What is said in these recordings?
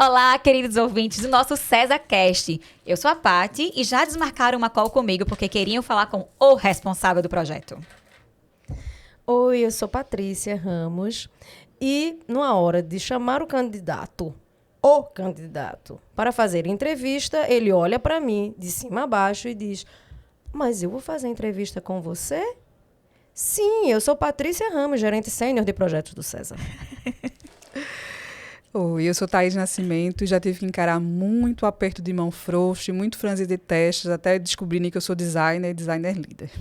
Olá, queridos ouvintes do nosso CESAcast. Eu sou a Paty e já desmarcaram uma call comigo porque queriam falar com o responsável do projeto. Oi, eu sou Patrícia Ramos e numa hora de chamar o candidato para fazer entrevista, ele olha para mim de cima a baixo e diz: mas eu vou fazer entrevista com você? Sim, eu sou Patrícia Ramos, gerente sênior de projetos do César. Oi, eu sou Thaís Nascimento e já tive que encarar muito aperto de mão frouxo e muito franzir de testes até descobrirem que eu sou designer e designer líder.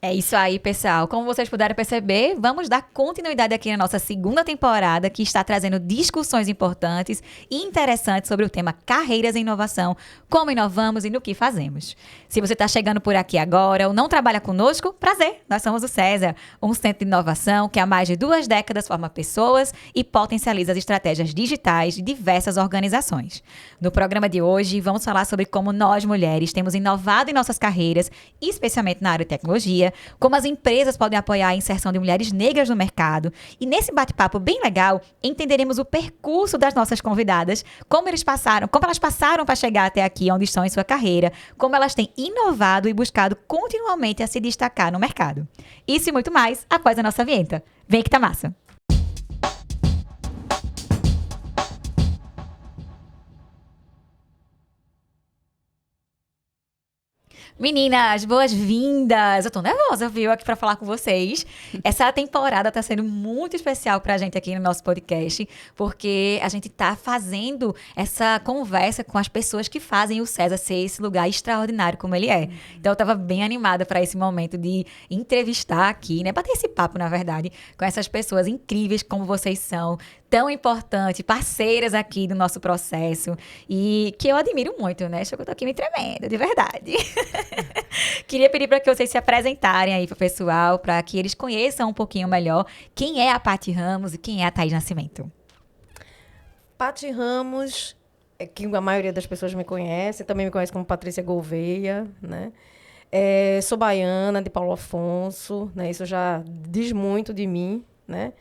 É isso aí, pessoal. Como vocês puderam perceber, vamos dar continuidade aqui na nossa segunda temporada, que está trazendo discussões importantes e interessantes sobre o tema carreiras em inovação, como inovamos e no que fazemos. Se você está chegando por aqui agora ou não trabalha conosco, prazer! Nós somos o César, um centro de inovação que há mais de 2 décadas forma pessoas e potencializa as estratégias digitais de diversas organizações. No programa de hoje, vamos falar sobre como nós, mulheres, temos inovado em nossas carreiras, especialmente na área de tecnologia, como as empresas podem apoiar a inserção de mulheres negras no mercado. E nesse bate-papo bem legal, entenderemos o percurso das nossas convidadas, como elas passaram para chegar até aqui onde estão em sua carreira, como elas têm inovado e buscado continuamente a se destacar no mercado. Isso e muito mais após a nossa vinheta. Vem que tá massa! Meninas, boas-vindas! Eu tô nervosa, viu, aqui pra falar com vocês. Essa temporada tá sendo muito especial pra gente aqui no nosso podcast, porque a gente tá fazendo essa conversa com as pessoas que fazem o César ser esse lugar extraordinário como ele é. Então eu tava bem animada pra esse momento de entrevistar aqui, né? Bater esse papo, na verdade, com essas pessoas incríveis como vocês são, tão importante, parceiras aqui do nosso processo e que eu admiro muito, né? Acho que eu tô aqui me tremendo, de verdade. Queria pedir para que vocês se apresentarem aí pro pessoal, para que eles conheçam um pouquinho melhor quem é a Paty Ramos e quem é a Thaís Nascimento. Paty Ramos, que a maioria das pessoas me conhece, também me conhece como Patrícia Gouveia, né? Sou baiana, de Paulo Afonso, né? Isso já diz muito de mim, né?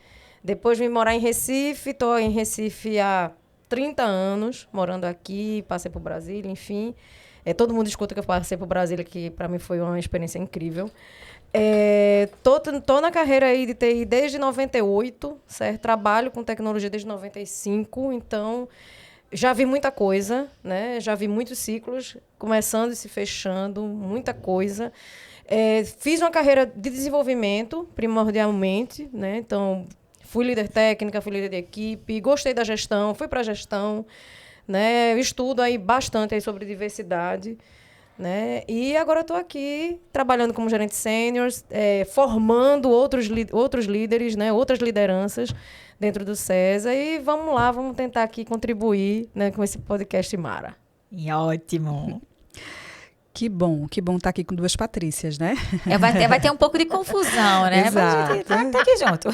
Depois vim morar em Recife, estou em Recife há 30 anos, morando aqui, passei por Brasília, enfim. Todo mundo escuta que eu passei por Brasília, que para mim foi uma experiência incrível. Tô na carreira aí de TI desde 98, certo? Trabalho com tecnologia desde 95, então já vi muita coisa, né? Já vi muitos ciclos, começando e se fechando, muita coisa. Fiz uma carreira de desenvolvimento, primordialmente, né? Então, fui líder técnica, fui líder de equipe, gostei da gestão, fui para a gestão, né? Eu estudo aí bastante aí sobre diversidade, né? E agora estou aqui trabalhando como gerente sênior, formando outros líderes, né? Outras lideranças dentro do César. E vamos lá, vamos tentar aqui contribuir, né, com esse podcast Mara. E ótimo! Que bom estar aqui com 2 Patrícias, né? Vai ter um pouco de confusão, né? Exato. Mas a gente tá aqui junto.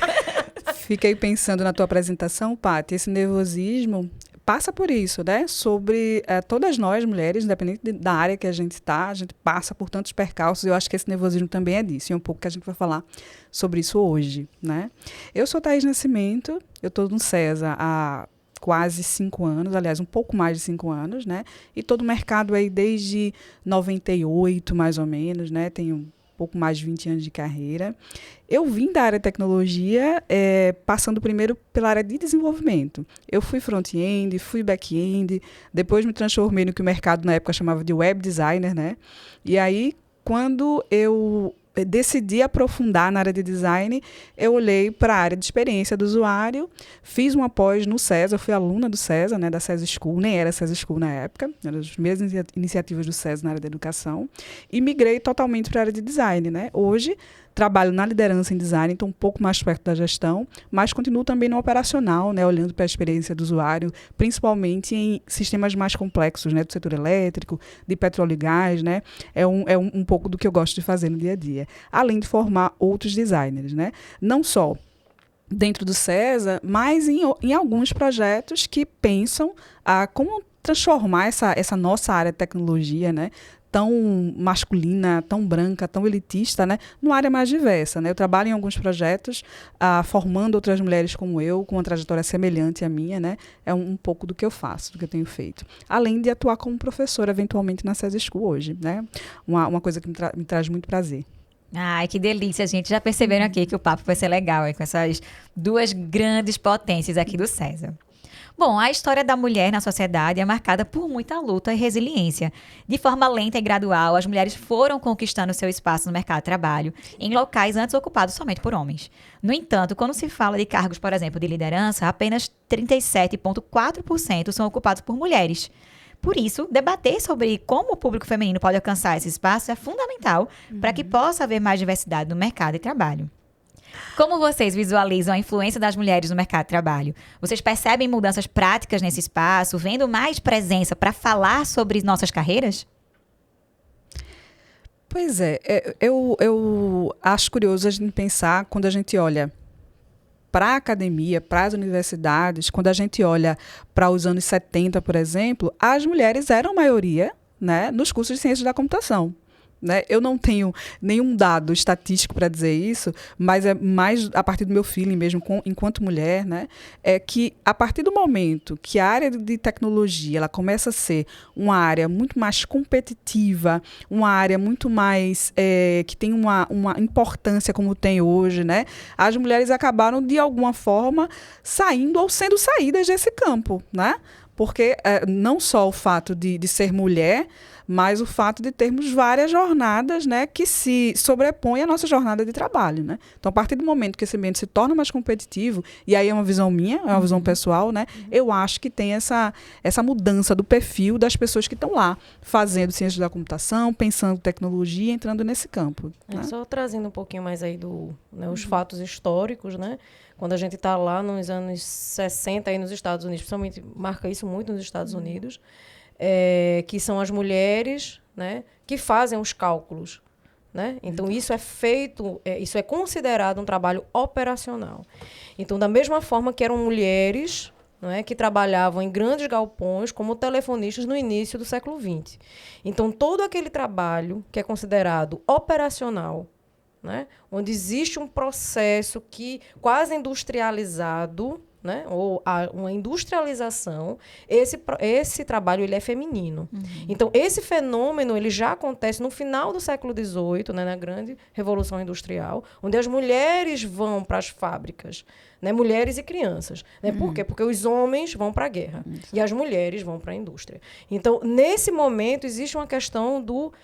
Fiquei pensando na tua apresentação, Paty, esse nervosismo passa por isso, né? Sobre todas nós, mulheres, independente da área que a gente está, a gente passa por tantos percalços. Eu acho que esse nervosismo também é disso. E é um pouco que a gente vai falar sobre isso hoje, né? Eu sou Thaís Nascimento, eu estou no César há quase 5 anos, aliás, um pouco mais de 5 anos, né? E todo o mercado aí desde 98, mais ou menos, né? Tenho pouco mais de 20 anos de carreira. Eu vim da área de tecnologia, passando primeiro pela área de desenvolvimento. Eu fui front-end, fui back-end, depois me transformei no que o mercado na época chamava de web designer, né? E aí, quando eu decidi aprofundar na área de design, eu olhei para a área de experiência do usuário, fiz uma pós no César, fui aluna do César, né, da César School, nem era César School na época, eram as primeiras iniciativas do César na área da educação, e migrei totalmente para a área de design, né? Hoje, trabalho na liderança em design, então um pouco mais perto da gestão, mas continuo também no operacional, né, olhando para a experiência do usuário, principalmente em sistemas mais complexos, né, do setor elétrico, de petróleo e gás, né? É um pouco do que eu gosto de fazer no dia a dia. Além de formar outros designers, né? Não só dentro do César, mas em alguns projetos que pensam como transformar essa nossa área de tecnologia, né? tão masculina, tão branca, tão elitista, né, numa área mais diversa, né? Eu trabalho em alguns projetos formando outras mulheres como eu, com uma trajetória semelhante à minha, né? É um pouco do que eu faço, do que eu tenho feito. Além de atuar como professora, eventualmente, na SESI School hoje, né? Uma coisa que me traz muito prazer. Ai, que delícia, gente. Já perceberam aqui que o papo vai ser legal, com essas duas grandes potências aqui do César. Bom, a história da mulher na sociedade é marcada por muita luta e resiliência. De forma lenta e gradual, as mulheres foram conquistando seu espaço no mercado de trabalho, em locais antes ocupados somente por homens. No entanto, quando se fala de cargos, por exemplo, de liderança, apenas 37,4% são ocupados por mulheres. Por isso, debater sobre como o público feminino pode alcançar esse espaço é fundamental para que possa haver mais diversidade no mercado de trabalho. Como vocês visualizam a influência das mulheres no mercado de trabalho? Vocês percebem mudanças práticas nesse espaço, vendo mais presença para falar sobre nossas carreiras? Pois é, eu acho curioso a gente pensar quando a gente olha para a academia, para as universidades, quando a gente olha para os anos 70, por exemplo, as mulheres eram maioria, né, nos cursos de ciências da computação. Né? Eu não tenho nenhum dado estatístico para dizer isso, mas é mais a partir do meu feeling mesmo, enquanto mulher, né? É que a partir do momento que a área de tecnologia ela começa a ser uma área muito mais competitiva, uma área muito mais que tem uma importância como tem hoje, né? As mulheres acabaram, de alguma forma, saindo ou sendo saídas desse campo, né? Porque não só o fato de ser mulher, mas o fato de termos várias jornadas, né, que se sobrepõem à nossa jornada de trabalho, né? Então, a partir do momento que esse ambiente se torna mais competitivo, e aí é uma visão minha, é uma visão pessoal, né? Eu acho que tem essa mudança do perfil das pessoas que estão lá, fazendo ciência da computação, pensando tecnologia, entrando nesse campo. Né? Só trazendo um pouquinho mais aí os fatos históricos, né? Quando a gente está lá nos anos 60, aí nos Estados Unidos, principalmente marca isso muito nos Estados Unidos, que são as mulheres, né, que fazem os cálculos. Né? Então, isso é feito, isso é considerado um trabalho operacional. Então, da mesma forma que eram mulheres, né, que trabalhavam em grandes galpões como telefonistas no início do século XX. Então, todo aquele trabalho que é considerado operacional, né, onde existe um processo que quase industrializado, né, ou uma industrialização, esse trabalho ele é feminino. Então, esse fenômeno ele já acontece no final do século XVIII, né, na grande Revolução Industrial, onde as mulheres vão para as fábricas, né, mulheres e crianças. Né? Por quê? Porque os homens vão para a guerra e as mulheres vão para a indústria. Então, nesse momento, existe uma questão do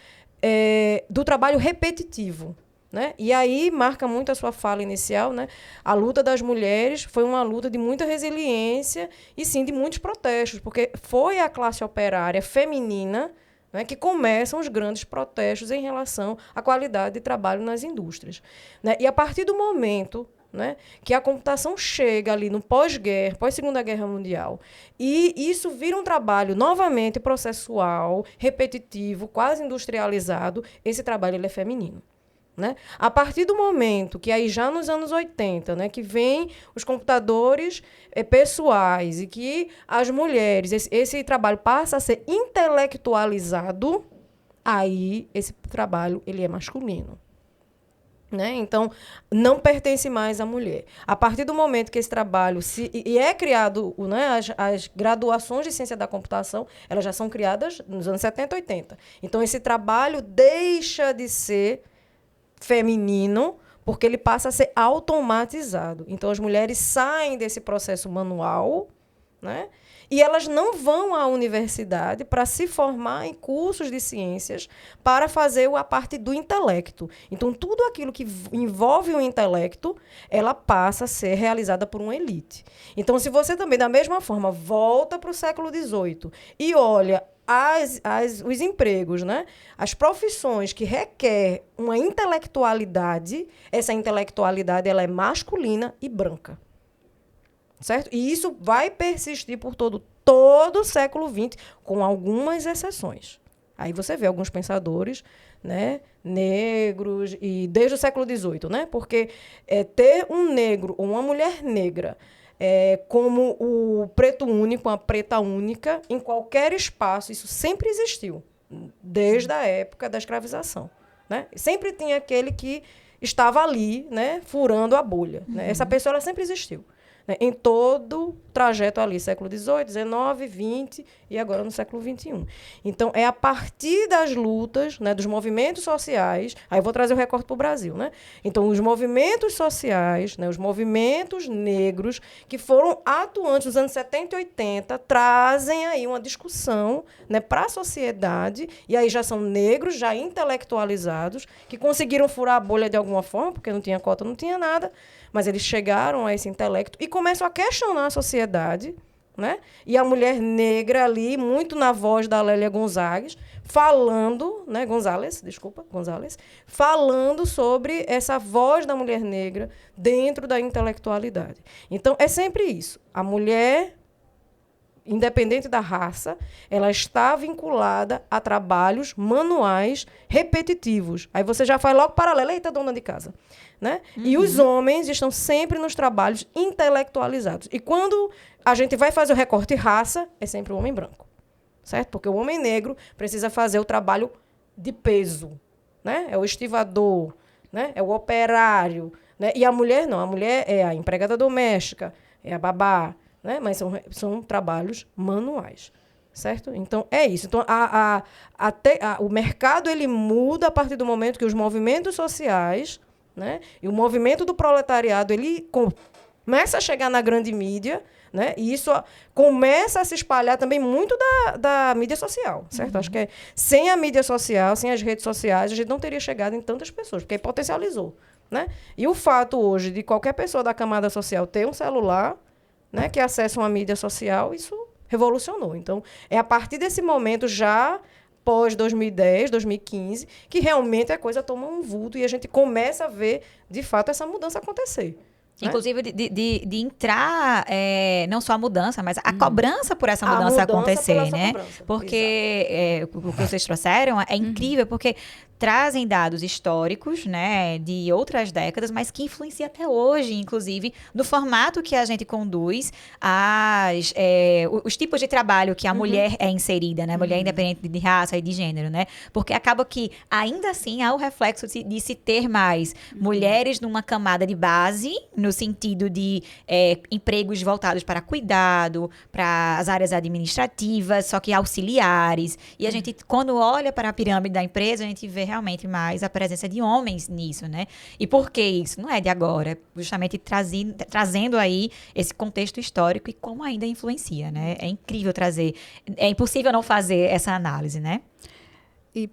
trabalho repetitivo. Né? E aí marca muito a sua fala inicial, né? A luta das mulheres foi uma luta de muita resiliência e sim de muitos protestos, porque foi a classe operária feminina, né, que começam os grandes protestos em relação à qualidade de trabalho nas indústrias. Né? E a partir do momento, né, que a computação chega ali no pós-guerra, pós-Segunda Guerra Mundial, e isso vira um trabalho novamente processual, repetitivo, quase industrializado, esse trabalho ele é feminino. Né? A partir do momento que aí já nos anos 80, né, que vem os computadores pessoais e que as mulheres, esse trabalho passa a ser intelectualizado, aí esse trabalho ele é masculino. Né? Então, não pertence mais à mulher. A partir do momento que esse trabalho é criado, né, as graduações de ciência da computação, elas já são criadas nos anos 70, 80. Então, esse trabalho deixa de ser feminino, porque ele passa a ser automatizado. Então, as mulheres saem desse processo manual, né? E elas não vão à universidade para se formar em cursos de ciências para fazer a parte do intelecto. Então, tudo aquilo que envolve o intelecto, ela passa a ser realizada por uma elite. Então, se você também, da mesma forma, volta para o século XVIII e olha os empregos, né? As profissões que requer uma intelectualidade, essa intelectualidade ela é masculina e branca. Certo? E isso vai persistir por todo o século XX, com algumas exceções. Aí você vê alguns pensadores, né, negros, e desde o século XVIII, né? Porque ter um negro ou uma mulher negra como o preto único, a preta única, em qualquer espaço, isso sempre existiu. desde a época da escravização, né? Sempre tinha aquele que estava ali, né, furando a bolha, né? Essa pessoa ela sempre existiu, né, em todo o trajeto ali, século XVIII, XIX, XX e agora no século XXI. Então, é a partir das lutas, né, dos movimentos sociais, aí eu vou trazer o recorte para o Brasil, né? Então, os movimentos sociais, né, os movimentos negros que foram atuantes nos anos 70 e 80, trazem aí uma discussão, né, para a sociedade, e aí já são negros, já intelectualizados, que conseguiram furar a bolha de alguma forma, porque não tinha cota, não tinha nada, mas eles chegaram a esse intelecto e começam a questionar a sociedade, né? E a mulher negra ali, muito na voz da Lélia Gonzalez, falando, né? Gonzalez, falando sobre essa voz da mulher negra dentro da intelectualidade. Então, é sempre isso. A mulher, independente da raça, ela está vinculada a trabalhos manuais repetitivos. Aí você já faz logo paralelo, eita, dona de casa. Né? E os homens estão sempre nos trabalhos intelectualizados. E quando a gente vai fazer o recorte raça, é sempre o homem branco. Certo? Porque o homem negro precisa fazer o trabalho de peso. Né? É o estivador, né? É o operário. Né? E a mulher não. A mulher é a empregada doméstica, é a babá. Né? Mas são trabalhos manuais. Certo? Então, é isso. Então, o mercado ele muda a partir do momento que os movimentos sociais, né, e o movimento do proletariado ele começa a chegar na grande mídia, né, e isso começa a se espalhar também muito da mídia social. Certo? Acho que sem a mídia social, sem as redes sociais, a gente não teria chegado em tantas pessoas, porque aí potencializou. Né? E o fato hoje de qualquer pessoa da camada social ter um celular, né, que acessa uma mídia social, isso revolucionou. Então, é a partir desse momento, já pós 2010, 2015, que realmente a coisa toma um vulto e a gente começa a ver, de fato, essa mudança acontecer. Inclusive, de entrar, não só a mudança, mas a cobrança por essa mudança acontecer, né? Porque o que vocês trouxeram é incrível, porque trazem dados históricos, né, de outras décadas, mas que influenciam até hoje, inclusive, no formato que a gente conduz os tipos de trabalho que a mulher é inserida, né? Mulher independente de raça e de gênero, né? Porque acaba que, ainda assim, há o reflexo de se ter mais mulheres numa camada de base, no sentido de empregos voltados para cuidado, para as áreas administrativas, só que auxiliares. E a gente, quando olha para a pirâmide da empresa, a gente vê realmente mais a presença de homens nisso, né? E por que isso? Não é de agora, justamente trazendo aí esse contexto histórico e como ainda influencia, né? É incrível trazer, é impossível não fazer essa análise, né? E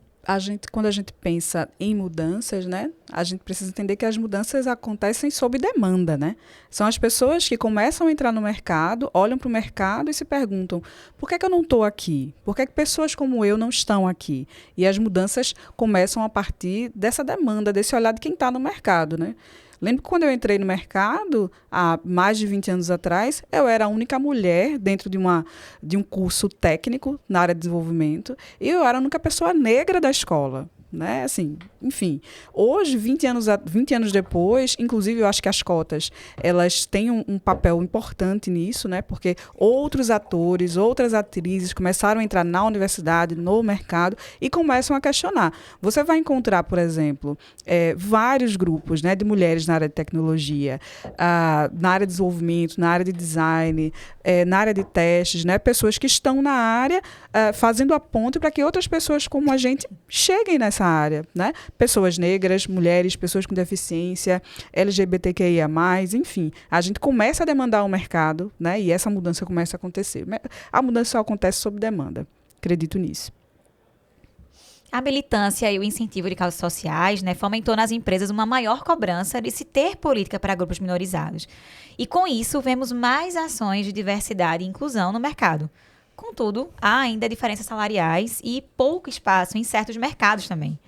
quando a gente pensa em mudanças, né, a gente precisa entender que as mudanças acontecem sob demanda, né? São as pessoas que começam a entrar no mercado, olham para o mercado e se perguntam: por que eu não estou aqui? Por que pessoas como eu não estão aqui? E as mudanças começam a partir dessa demanda, desse olhar de quem está no mercado, né? Lembro que quando eu entrei no mercado, há mais de 20 anos atrás, eu era a única mulher dentro de um curso técnico na área de desenvolvimento, e eu era a única pessoa negra da escola. Né? Assim, enfim, hoje, 20 anos depois, inclusive eu acho que as cotas elas têm um papel importante nisso, né? Porque outros atores, outras atrizes começaram a entrar na universidade, no mercado e começam a questionar. Você vai encontrar, por exemplo, vários grupos, né, de mulheres na área de tecnologia, na área de desenvolvimento, na área de design, na área de testes, né? Pessoas que estão na área fazendo a ponte para que outras pessoas como a gente cheguem nessa área, né? Pessoas negras, mulheres, pessoas com deficiência, LGBTQIA+, enfim. A gente começa a demandar o mercado, né? E essa mudança começa a acontecer. A mudança só acontece sob demanda. Acredito nisso. A militância e o incentivo de causas sociais, né, fomentou nas empresas uma maior cobrança de se ter política para grupos minorizados. E com isso, vemos mais ações de diversidade e inclusão no mercado. Contudo, há ainda diferenças salariais e pouco espaço em certos mercados também.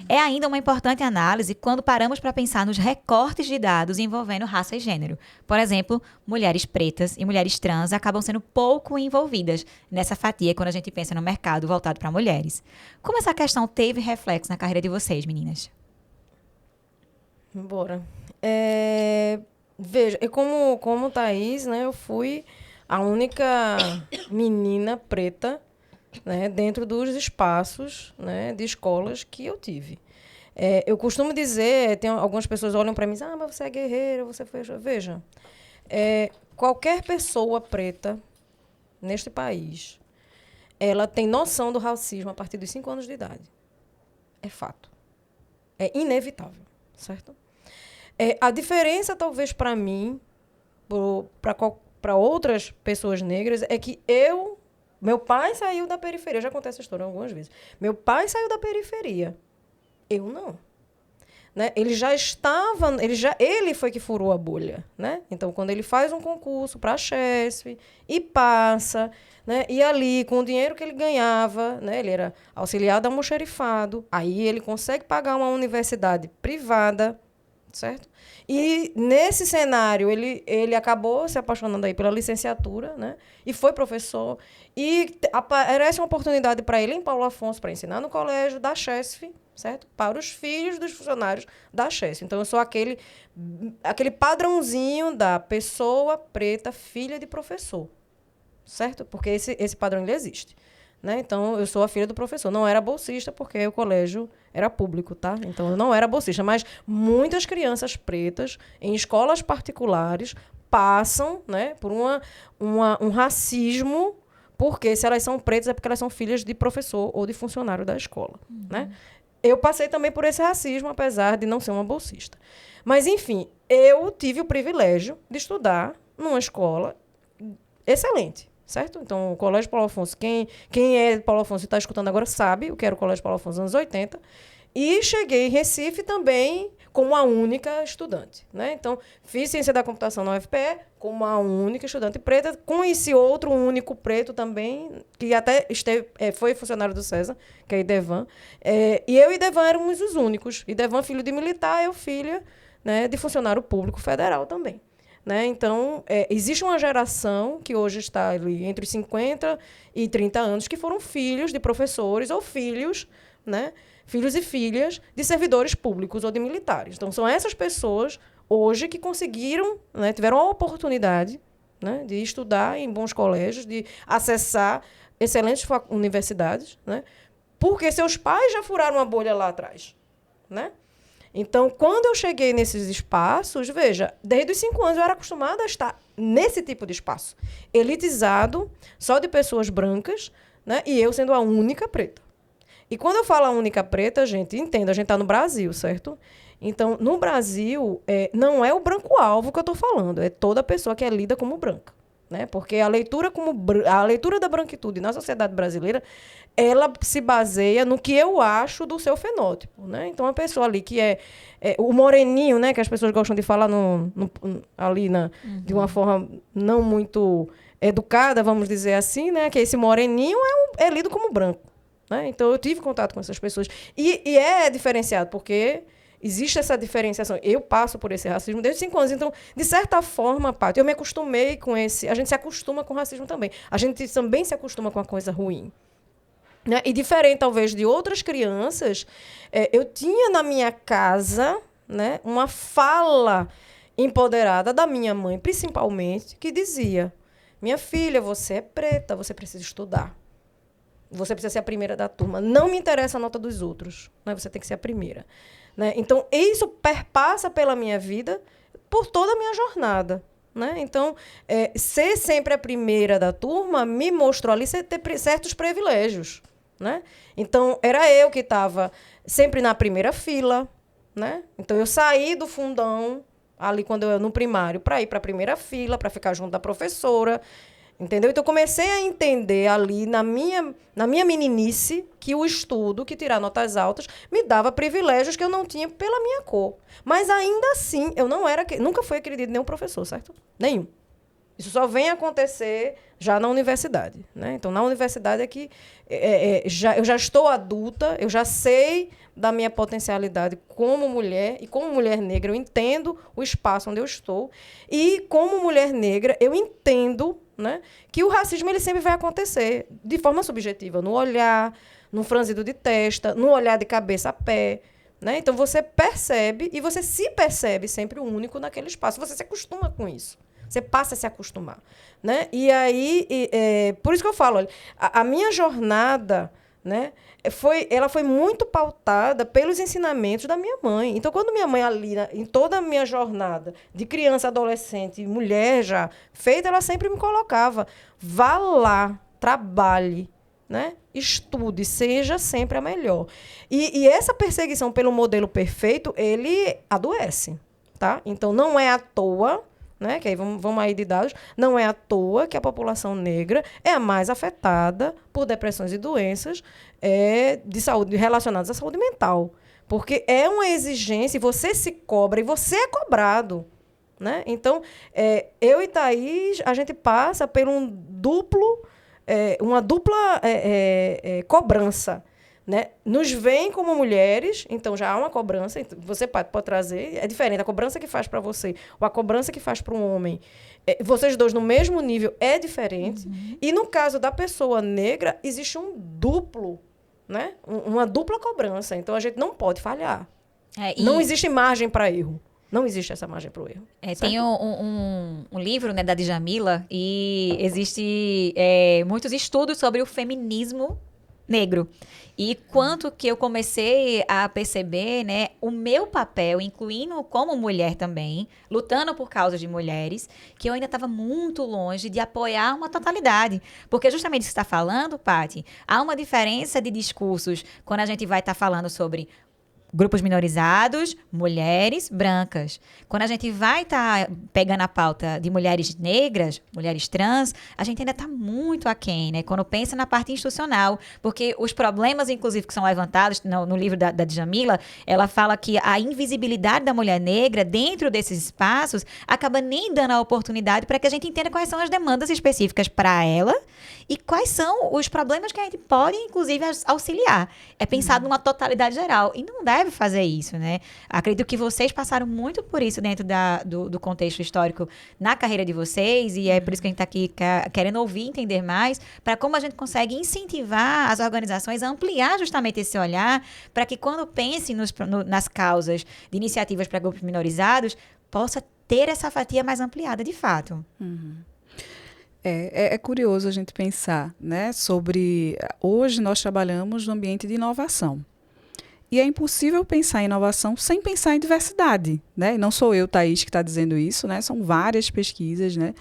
É ainda uma importante análise quando paramos para pensar nos recortes de dados envolvendo raça e gênero. Por exemplo, mulheres pretas e mulheres trans acabam sendo pouco envolvidas nessa fatia quando a gente pensa no mercado voltado para mulheres. Como essa questão teve reflexo na carreira de vocês, meninas? Bora. Veja, como Thaís, né, eu fui a única menina preta, né, dentro dos espaços, né, de escolas que eu tive. Eu costumo dizer, tem algumas pessoas olham para mim e dizem, mas você é guerreira, você foi... Veja, qualquer pessoa preta neste país, ela tem noção do racismo a partir dos 5 anos de idade. É fato. É inevitável, certo? A diferença, talvez, para mim, para outras pessoas negras, é que meu pai saiu da periferia. Eu já contei essa história algumas vezes. Meu pai saiu da periferia. Eu não. Né? Ele já estava... Ele foi que furou a bolha. Né? Então, quando ele faz um concurso para a Chesf e passa... Né? E ali, com o dinheiro que ele ganhava, né? Ele era auxiliar de almoxarifado, aí ele consegue pagar uma universidade privada, certo? E nesse cenário, ele acabou se apaixonando aí pela licenciatura, né? E foi professor. E aparece uma oportunidade para ele em Paulo Afonso para ensinar no colégio da Chesf, certo? Para os filhos dos funcionários da Chesf. Então, eu sou aquele padrãozinho da pessoa preta, filha de professor. Certo? Porque esse padrão ele existe. Né? Então, eu sou a filha do professor. Não era bolsista, porque o colégio era público, tá? Então, eu não era bolsista. Mas muitas crianças pretas, em escolas particulares, passam, né, por um racismo, porque se elas são pretas é porque elas são filhas de professor ou de funcionário da escola. Né? Eu passei também por esse racismo, apesar de não ser uma bolsista. Mas, enfim, eu tive o privilégio de estudar numa escola excelente. Certo? Então, o Colégio Paulo Afonso, quem é de Paulo Afonso e está escutando agora sabe o que era o Colégio Paulo Afonso nos anos 80. E cheguei em Recife também como a única estudante. Né? Então, fiz ciência da computação na UFPE como a única estudante preta. Conheci outro único preto também, que até foi funcionário do César, que é Idevan. E eu e Idevan éramos os únicos. Idevan, filho de militar, eu filha, né, de funcionário público federal também. Né? Então, existe uma geração que hoje está ali entre 50 e 30 anos que foram filhos de professores ou filhos, né? Filhos e filhas de servidores públicos ou de militares. Então, são essas pessoas hoje que conseguiram, né, tiveram a oportunidade, né, de estudar em bons colégios, de acessar excelentes universidades, né, porque seus pais já furaram uma bolha lá atrás. Né? Então, quando eu cheguei nesses espaços, veja, desde os 5 anos eu era acostumada a estar nesse tipo de espaço, elitizado, só de pessoas brancas, né? E eu sendo a única preta. E quando eu falo a única preta, gente, entenda, a gente está no Brasil, certo? Então, no Brasil, não é o branco-alvo que eu estou falando, é toda pessoa que é lida como branca. Né? Porque a leitura da branquitude na sociedade brasileira, ela se baseia no que eu acho do seu fenótipo. Né? Então, a pessoa ali que é o moreninho, né, que as pessoas gostam de falar de uma forma não muito educada, vamos dizer assim, né, que esse moreninho é lido como branco. Né? Então, eu tive contato com essas pessoas. E é diferenciado, porque... existe essa diferenciação. Eu passo por esse racismo desde 5 anos. Então, de certa forma, Paty, eu me acostumei com esse... A gente se acostuma com o racismo também. A gente também se acostuma com a coisa ruim. Né? E diferente, talvez, de outras crianças, eu tinha na minha casa, né, uma fala empoderada da minha mãe, principalmente, que dizia: minha filha, você é preta, você precisa estudar. Você precisa ser a primeira da turma. Não me interessa a nota dos outros. Né? Você tem que ser a primeira. Né? Então, isso perpassa pela minha vida por toda a minha jornada. Né? Então, ser sempre a primeira da turma me mostrou ali ter certos privilégios. Né? Então, era eu que estava sempre na primeira fila. Né? Então, eu saí do fundão, ali quando eu no primário, para ir para a primeira fila, para ficar junto da professora. Entendeu? Então, eu comecei a entender ali, na minha meninice, que o estudo, que tirar notas altas, me dava privilégios que eu não tinha pela minha cor. Mas, ainda assim, eu nunca fui agredida de nenhum professor, certo? Nenhum. Isso só vem acontecer já na universidade. Né? Então, na universidade é que eu já estou adulta, eu já sei da minha potencialidade como mulher, e como mulher negra eu entendo o espaço onde eu estou, e como mulher negra eu entendo, né, que o racismo ele sempre vai acontecer de forma subjetiva, no olhar, no franzido de testa, no olhar de cabeça a pé. Né? Então, você percebe, e você se percebe sempre o único naquele espaço. Você se acostuma com isso. Você passa a se acostumar, né? E aí, por isso que eu falo, olha, a minha jornada, né, ela foi muito pautada pelos ensinamentos da minha mãe. Então, quando minha mãe ali, em toda a minha jornada de criança, adolescente, mulher já feita, ela sempre me colocava: vá lá, trabalhe, né? Estude, seja sempre a melhor. E essa perseguição pelo modelo perfeito, ele adoece, tá? Então, não é à toa, né? Que aí vamos aí de dados, não é à toa que a população negra é a mais afetada por depressões e doenças de saúde relacionadas à saúde mental. Porque é uma exigência, e você se cobra, e você é cobrado, né? Então, eu e Thaís, a gente passa por uma dupla cobrança, né? Nos veem como mulheres, então já há uma cobrança, você pode trazer, é diferente, a cobrança que faz para você ou a cobrança que faz para um homem, vocês dois no mesmo nível é diferente. E no caso da pessoa negra, existe um duplo, né? Uma dupla cobrança, então a gente não pode falhar. Não existe margem para erro. Não existe essa margem para o erro. Tem um livro, né, da Djamila, e existe muitos estudos sobre o feminismo negro. E quanto que eu comecei a perceber, né, o meu papel, incluindo como mulher também, lutando por causas de mulheres, que eu ainda estava muito longe de apoiar uma totalidade. Porque justamente isso que você está falando, Paty, há uma diferença de discursos quando a gente vai estar falando sobre grupos minorizados, mulheres brancas. Quando a gente vai estar pegando a pauta de mulheres negras, mulheres trans, a gente ainda está muito aquém, né? Quando pensa na parte institucional, porque os problemas, inclusive, que são levantados no livro da Djamila, ela fala que a invisibilidade da mulher negra dentro desses espaços acaba nem dando a oportunidade para que a gente entenda quais são as demandas específicas para ela e quais são os problemas que a gente pode, inclusive, auxiliar. É pensado numa totalidade geral. E não deve fazer isso, né? Acredito que vocês passaram muito por isso dentro do contexto histórico na carreira de vocês, e é por isso que a gente está aqui querendo ouvir, entender mais, para como a gente consegue incentivar as organizações a ampliar justamente esse olhar, para que quando pense nas causas de iniciativas para grupos minorizados, possa ter essa fatia mais ampliada de fato. É curioso a gente pensar, né, sobre... Hoje nós trabalhamos no ambiente de inovação. E é impossível pensar em inovação sem pensar em diversidade, né? E não sou eu, Thaís, que está dizendo isso, né? São várias pesquisas, né?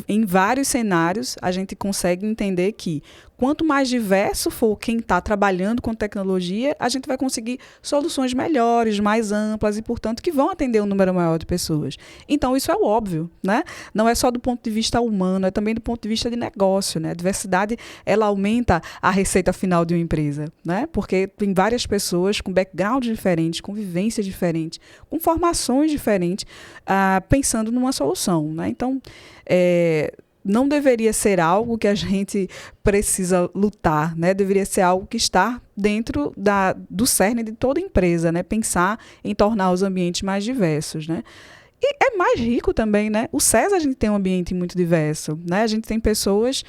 Em vários cenários, a gente consegue entender que quanto mais diverso for quem está trabalhando com tecnologia, a gente vai conseguir soluções melhores, mais amplas e, portanto, que vão atender um número maior de pessoas. Então, isso é óbvio, né? Não é só do ponto de vista humano, é também do ponto de vista de negócio, né? A diversidade, ela aumenta a receita final de uma empresa, né? Porque tem várias pessoas com background diferentes, com vivências diferentes, com formações diferentes, pensando numa solução, né? Então, não deveria ser algo que a gente precisa lutar, né? Deveria ser algo que está dentro do cerne de toda empresa, né? Pensar em tornar os ambientes mais diversos, né? E é mais rico também, né? O SESA, a gente tem um ambiente muito diverso, né? A gente tem pessoas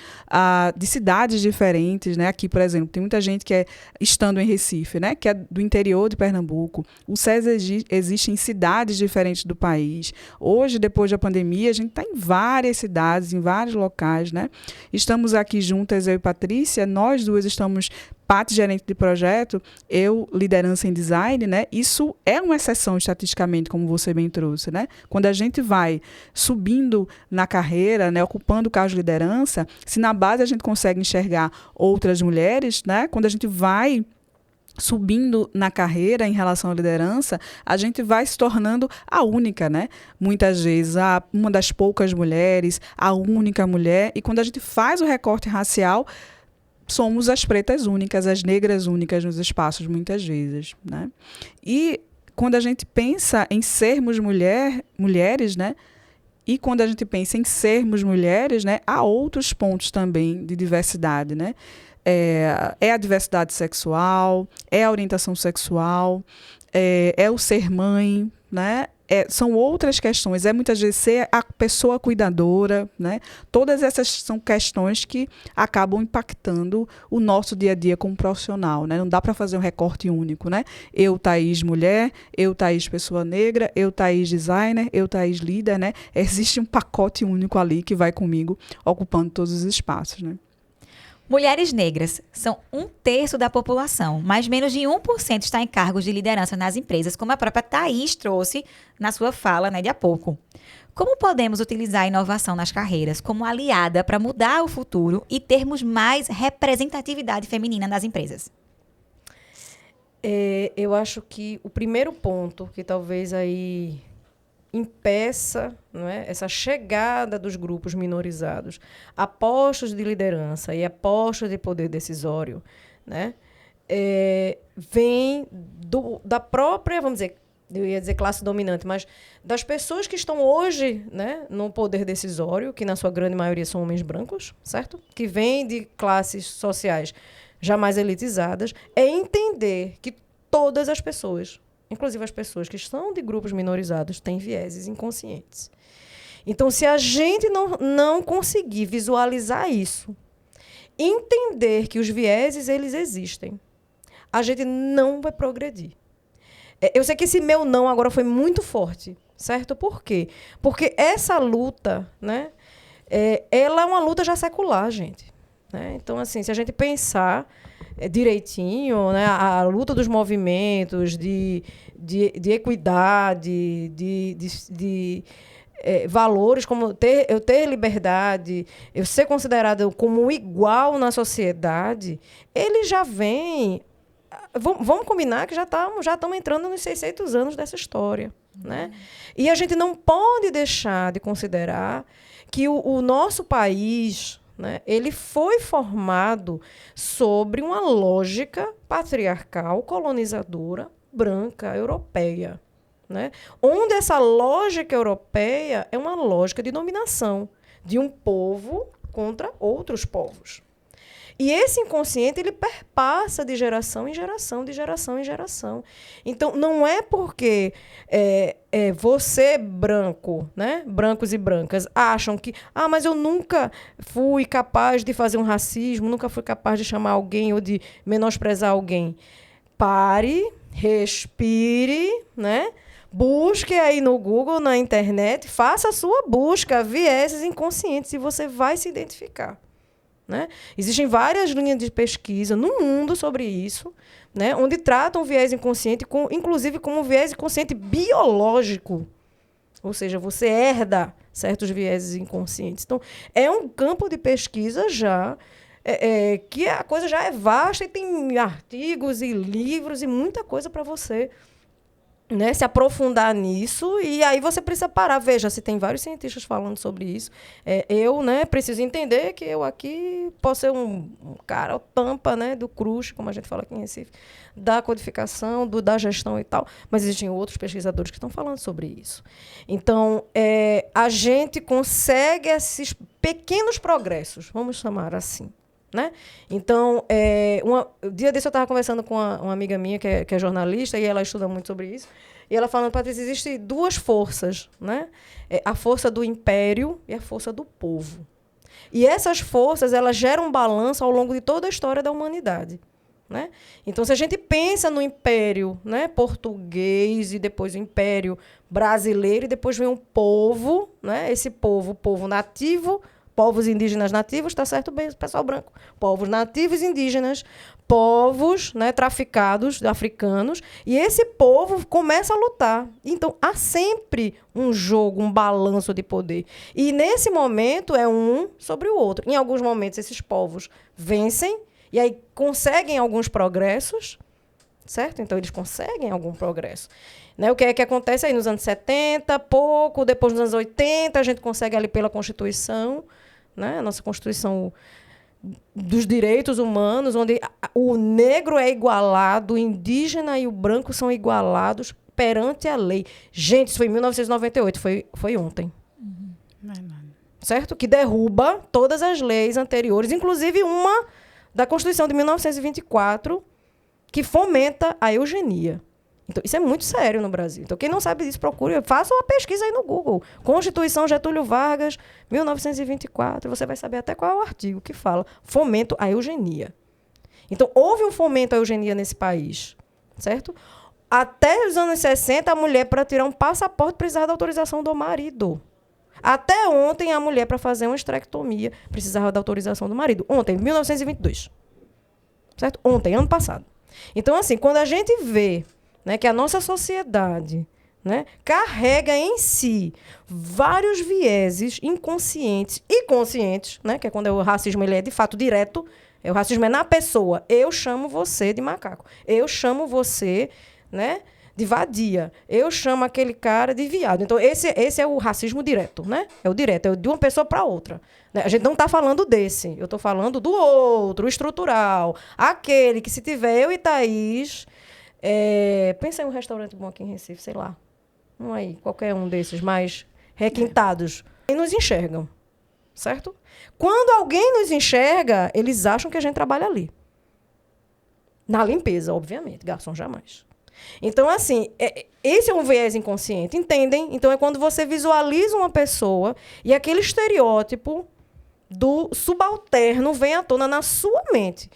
de cidades diferentes, né? Aqui, por exemplo, tem muita gente que estando em Recife, né? Que é do interior de Pernambuco. O SESA existe em cidades diferentes do país. Hoje, depois da pandemia, a gente está em várias cidades, em vários locais, né? Estamos aqui juntas, eu e Patrícia, nós duas estamos... Paty, gerente de projeto, eu, liderança em design, né? Isso é uma exceção estatisticamente, como você bem trouxe, né? Quando a gente vai subindo na carreira, né? Ocupando o cargo de liderança, se na base a gente consegue enxergar outras mulheres, né? Quando a gente vai subindo na carreira em relação à liderança, a gente vai se tornando a única, né? Muitas vezes, uma das poucas mulheres, a única mulher. E quando a gente faz o recorte racial, somos as pretas únicas, as negras únicas nos espaços, muitas vezes, né? E quando a gente pensa em sermos mulheres, né? E quando a gente pensa em sermos mulheres, né? Há outros pontos também de diversidade, né? É a diversidade sexual, é a orientação sexual, é o ser mãe, né? são outras questões. Muitas vezes ser a pessoa cuidadora, né? Todas essas são questões que acabam impactando o nosso dia a dia como profissional, né? Não dá para fazer um recorte único, né? Eu, Thaís, mulher, eu, Thaís, pessoa negra, eu, Thaís, designer, eu, Thaís, líder, né? Existe um pacote único ali que vai comigo, ocupando todos os espaços, né? Mulheres negras são 1/3 da população, mas menos de 1% está em cargos de liderança nas empresas, como a própria Thaís trouxe na sua fala, né, de há pouco. Como podemos utilizar a inovação nas carreiras como aliada para mudar o futuro e termos mais representatividade feminina nas empresas? Eu acho que o primeiro ponto que talvez aí impeça, não é, essa chegada dos grupos minorizados a postos de liderança e a postos de poder decisório, né, vem da própria, vamos dizer, eu ia dizer classe dominante, mas das pessoas que estão hoje, né, no poder decisório, que na sua grande maioria são homens brancos, certo? Que vêm de classes sociais já mais elitizadas, é entender que todas as pessoas, inclusive as pessoas que são de grupos minorizados, têm vieses inconscientes. Então, se a gente não conseguir visualizar isso, entender que os vieses eles existem, a gente não vai progredir. Eu sei que esse meu não agora foi muito forte, certo? Por quê? Porque essa luta, né, ela é uma luta já secular, gente. Né? Então, assim, se a gente pensar direitinho, né, a luta dos movimentos de equidade, de valores como eu ter liberdade, eu ser considerado como igual na sociedade, ele já vem... Vamos combinar que já estamos entrando nos 600 anos dessa história. Né? E a gente não pode deixar de considerar que o nosso país... Né? Ele foi formado sobre uma lógica patriarcal, colonizadora, branca, europeia. Né? Onde essa lógica europeia é uma lógica de dominação de um povo contra outros povos. E esse inconsciente ele perpassa de geração em geração, de geração em geração. Então, não é porque você branco, né, brancos e brancas, acham que mas eu nunca fui capaz de fazer um racismo, nunca fui capaz de chamar alguém ou de menosprezar alguém. Pare, respire, né? Busque aí no Google, na internet, faça a sua busca, vieses inconscientes, e você vai se identificar. Né? Existem várias linhas de pesquisa no mundo sobre isso, né? Onde tratam o viés inconsciente, inclusive como um viés inconsciente biológico. Ou seja, você herda certos vieses inconscientes. Então, é um campo de pesquisa já, que a coisa já é vasta e tem artigos e livros e muita coisa para você, né, se aprofundar nisso, e aí você precisa parar. Veja, se tem vários cientistas falando sobre isso. Eu, né, preciso entender que eu aqui posso ser um cara, o tampa, né, do crush, como a gente fala aqui em Recife, da codificação, da gestão e tal. Mas existem outros pesquisadores que estão falando sobre isso. Então, a gente consegue esses pequenos progressos, vamos chamar assim. Né? Então, dia desse eu estava conversando com uma amiga minha que é jornalista, e ela estuda muito sobre isso, e ela falando, Patrícia, existem duas forças, né? A força do império e a força do povo. E essas forças elas geram um balanço ao longo de toda a história da humanidade. Né? Então, se a gente pensa no império, né, português, e depois o império brasileiro, e depois vem um povo, né, esse povo, o povo nativo, povos indígenas nativos, está certo bem, pessoal branco. Povos nativos indígenas, povos, né, traficados, africanos, e esse povo começa a lutar. Então, há sempre um jogo, um balanço de poder. E, nesse momento, é um sobre o outro. Em alguns momentos, esses povos vencem, e aí conseguem alguns progressos, certo? Então, eles conseguem algum progresso. Né? O que é que acontece aí nos anos 70, pouco, depois nos anos 80, a gente consegue ali pela Constituição, né? A nossa Constituição dos direitos humanos, onde o negro é igualado, o indígena e o branco são igualados perante a lei. Gente, isso foi em 1998, foi ontem. Certo? Que derruba todas as leis anteriores, inclusive uma da Constituição de 1924, que fomenta a eugenia. Então, isso é muito sério no Brasil. Então, quem não sabe disso, procure, faça uma pesquisa aí no Google. Constituição Getúlio Vargas, 1924. Você vai saber até qual é o artigo que fala fomento à eugenia. Então, houve um fomento à eugenia nesse país, certo? Até os anos 60, a mulher, para tirar um passaporte, precisava da autorização do marido. Até ontem, a mulher, para fazer uma esterectomia, precisava da autorização do marido. Ontem, 1922. Certo? Ontem, ano passado. Então, assim, quando a gente vê, né, que a nossa sociedade, né, carrega em si vários vieses inconscientes e conscientes, né, que é quando o racismo ele é de fato direto, o racismo é na pessoa. Eu chamo você de macaco. Eu chamo você, né, de vadia. Eu chamo aquele cara de viado. Então, esse é o racismo direto, né? É o direto, é de uma pessoa para outra. Né? A gente não está falando desse. Eu estou falando do outro, o estrutural. Aquele que, se tiver eu e Thaís... pensa em um restaurante bom aqui em Recife, sei lá. Não aí, qualquer um desses mais requintados. E nos enxergam, certo? Quando alguém nos enxerga, eles acham que a gente trabalha ali. Na limpeza, obviamente. Garçom jamais. Então, assim, esse é um viés inconsciente, entendem? Então, é quando você visualiza uma pessoa e aquele estereótipo do subalterno vem à tona na sua mente.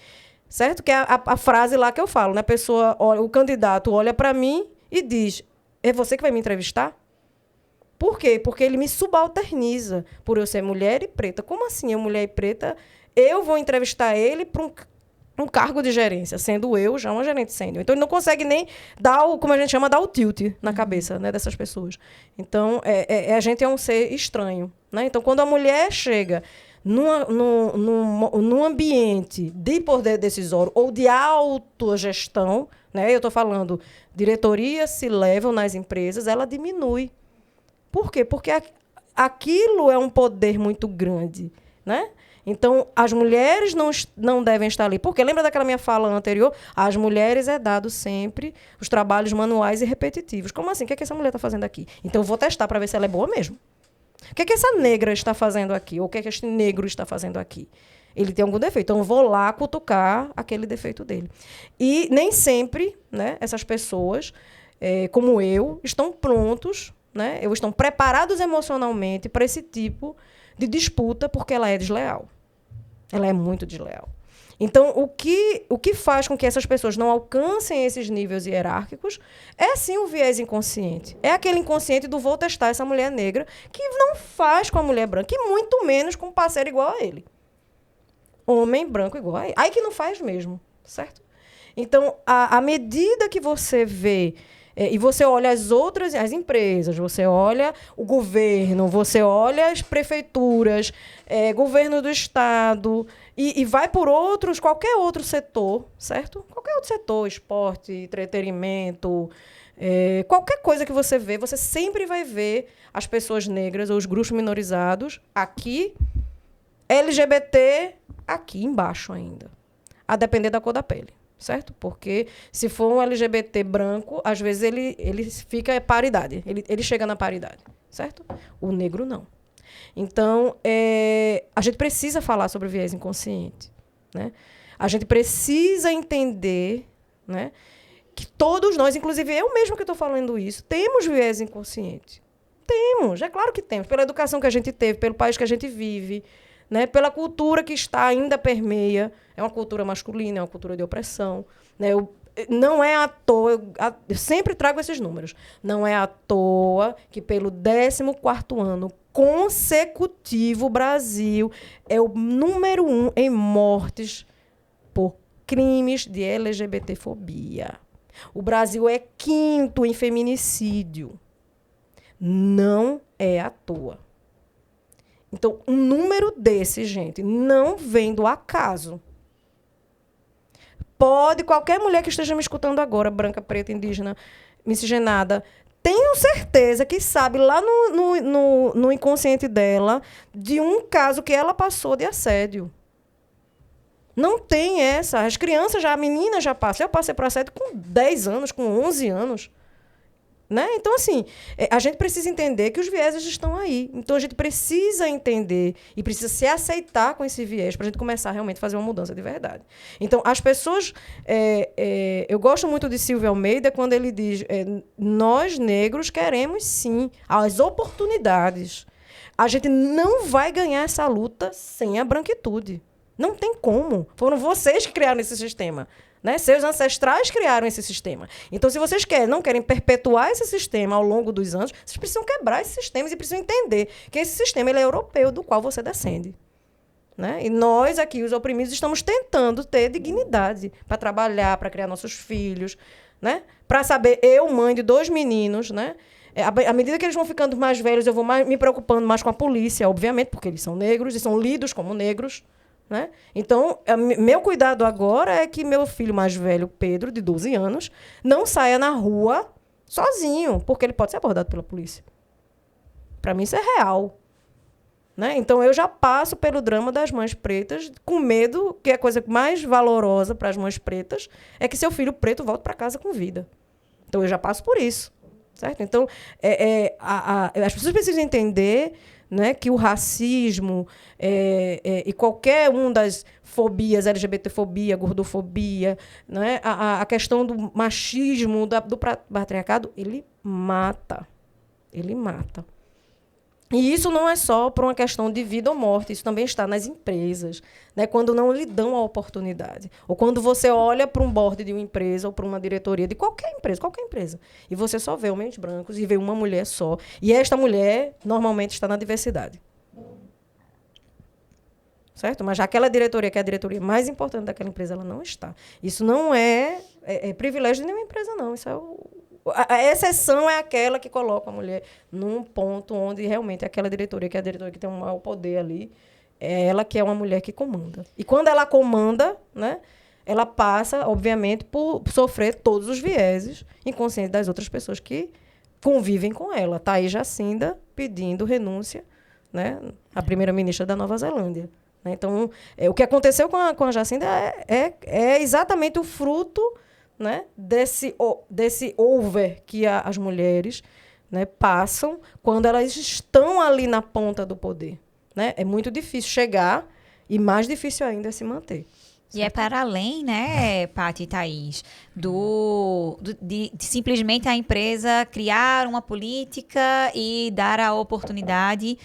Certo? Que é a frase lá que eu falo, né? A pessoa, o candidato olha para mim e diz, é você que vai me entrevistar? Por quê? Porque ele me subalterniza por eu ser mulher e preta. Como assim, eu mulher e preta, eu vou entrevistar ele para um cargo de gerência, sendo eu já uma gerente sênior. Então, ele não consegue nem dar como a gente chama, dar o tilt na cabeça, né, dessas pessoas. Então, a gente é um ser estranho. Né? Então, quando a mulher chega num ambiente de poder decisório ou de autogestão, né? Eu estou falando, diretoria se levam nas empresas, ela diminui. Por quê? Porque aquilo é um poder muito grande. Né? Então, as mulheres não devem estar ali. Porque, lembra daquela minha fala anterior? Às mulheres é dado sempre os trabalhos manuais e repetitivos. Como assim? O que é que essa mulher está fazendo aqui? Então, eu vou testar para ver se ela é boa mesmo. O que é que essa negra está fazendo aqui? Ou o que é que este negro está fazendo aqui? Ele tem algum defeito. Então, eu vou lá cutucar aquele defeito dele. E nem sempre, né, essas pessoas, como eu, estão prontos, né, ou estão preparados emocionalmente para esse tipo de disputa, porque ela é desleal. Ela é muito desleal. Então, o que faz com que essas pessoas não alcancem esses níveis hierárquicos é, sim, o viés inconsciente. É aquele inconsciente do vou testar essa mulher negra, que não faz com a mulher branca, e muito menos com um parceiro igual a ele. Homem branco igual a ele. Aí que não faz mesmo, certo? Então, à medida que você vê, e você olha as empresas, você olha o governo, você olha as prefeituras, governo do estado, e vai por qualquer outro setor, certo? Qualquer outro setor, esporte, entretenimento, qualquer coisa que você vê, você sempre vai ver as pessoas negras ou os grupos minorizados aqui, LGBT aqui embaixo ainda, a depender da cor da pele. Certo? Porque se for um LGBT branco, às vezes ele fica paridade. Ele chega na paridade. Certo? O negro não. Então, a gente precisa falar sobre o viés inconsciente. Né? A gente precisa entender, né, que todos nós, inclusive eu mesmo que estou falando isso, temos viés inconsciente. Temos, é claro que temos. Pela educação que a gente teve, pelo país que a gente vive, né, pela cultura que ainda permeia. É uma cultura masculina, é uma cultura de opressão. Né? Não é à toa, eu sempre trago esses números, não é à toa que pelo 14º ano consecutivo o Brasil é o número 1 em mortes por crimes de LGBTfobia. O Brasil é 5º em feminicídio. Não é à toa. Então, um número desse, gente, não vem do acaso. Pode, qualquer mulher que esteja me escutando agora, branca, preta, indígena, miscigenada, tenho certeza que sabe lá no inconsciente dela de um caso que ela passou de assédio. Não tem essa. As crianças, a menina já passa. Eu passei por assédio com 10 anos, com 11 anos. Né? Então, assim, a gente precisa entender que os vieses estão aí. Então, a gente precisa entender e precisa se aceitar com esse viés para a gente começar realmente a fazer uma mudança de verdade. Então, as pessoas... eu gosto muito de Silvio Almeida quando ele diz nós, negros, queremos, sim, as oportunidades. A gente não vai ganhar essa luta sem a branquitude. Não tem como. Foram vocês que criaram esse sistema. Né? Seus ancestrais criaram esse sistema. Então, se vocês não querem perpetuar esse sistema ao longo dos anos, vocês precisam quebrar esses sistemas e precisam entender que esse sistema ele é europeu, do qual você descende. Né? E nós aqui, os oprimidos, estamos tentando ter dignidade para trabalhar, para criar nossos filhos, né? Para saber, eu, mãe de 2 meninos, né? À medida que eles vão ficando mais velhos, eu vou me preocupando mais com a polícia, obviamente, porque eles são negros e são lidos como negros. Né? Então, meu cuidado agora é que meu filho mais velho, Pedro, de 12 anos, não saia na rua sozinho, porque ele pode ser abordado pela polícia. Para mim, isso é real. Né? Então, eu já passo pelo drama das mães pretas, com medo que a coisa mais valorosa para as mães pretas é que seu filho preto volte para casa com vida. Então, eu já passo por isso. Certo? Então, as pessoas precisam entender, né, que o racismo e qualquer das fobias, LGBTfobia, gordofobia, né, a questão do machismo, do patriarcado, ele mata. Ele mata. E isso não é só por uma questão de vida ou morte, isso também está nas empresas, né, quando não lhe dão a oportunidade. Ou quando você olha para um board de uma empresa ou para uma diretoria de qualquer empresa, e você só vê homens brancos e vê uma mulher só. E esta mulher, normalmente, está na diversidade. Certo? Mas já aquela diretoria, que é a diretoria mais importante daquela empresa, ela não está. Isso não é privilégio de nenhuma empresa, não. Isso é a exceção é aquela que coloca a mulher num ponto onde realmente aquela diretoria, que é a diretoria que tem um maior poder ali, é ela que é uma mulher que comanda. E quando ela comanda, né, ela passa, obviamente, por sofrer todos os vieses inconscientes das outras pessoas que convivem com ela. Está aí Jacinda pedindo renúncia, né, a primeira-ministra da Nova Zelândia. Né? Então, o que aconteceu com a Jacinda é exatamente o fruto, né, desse over que as mulheres, né, passam quando elas estão ali na ponta do poder. Né? É muito difícil chegar e mais difícil ainda é se manter. E é para além, né, Paty e Thaís, de simplesmente a empresa criar uma política e dar a oportunidade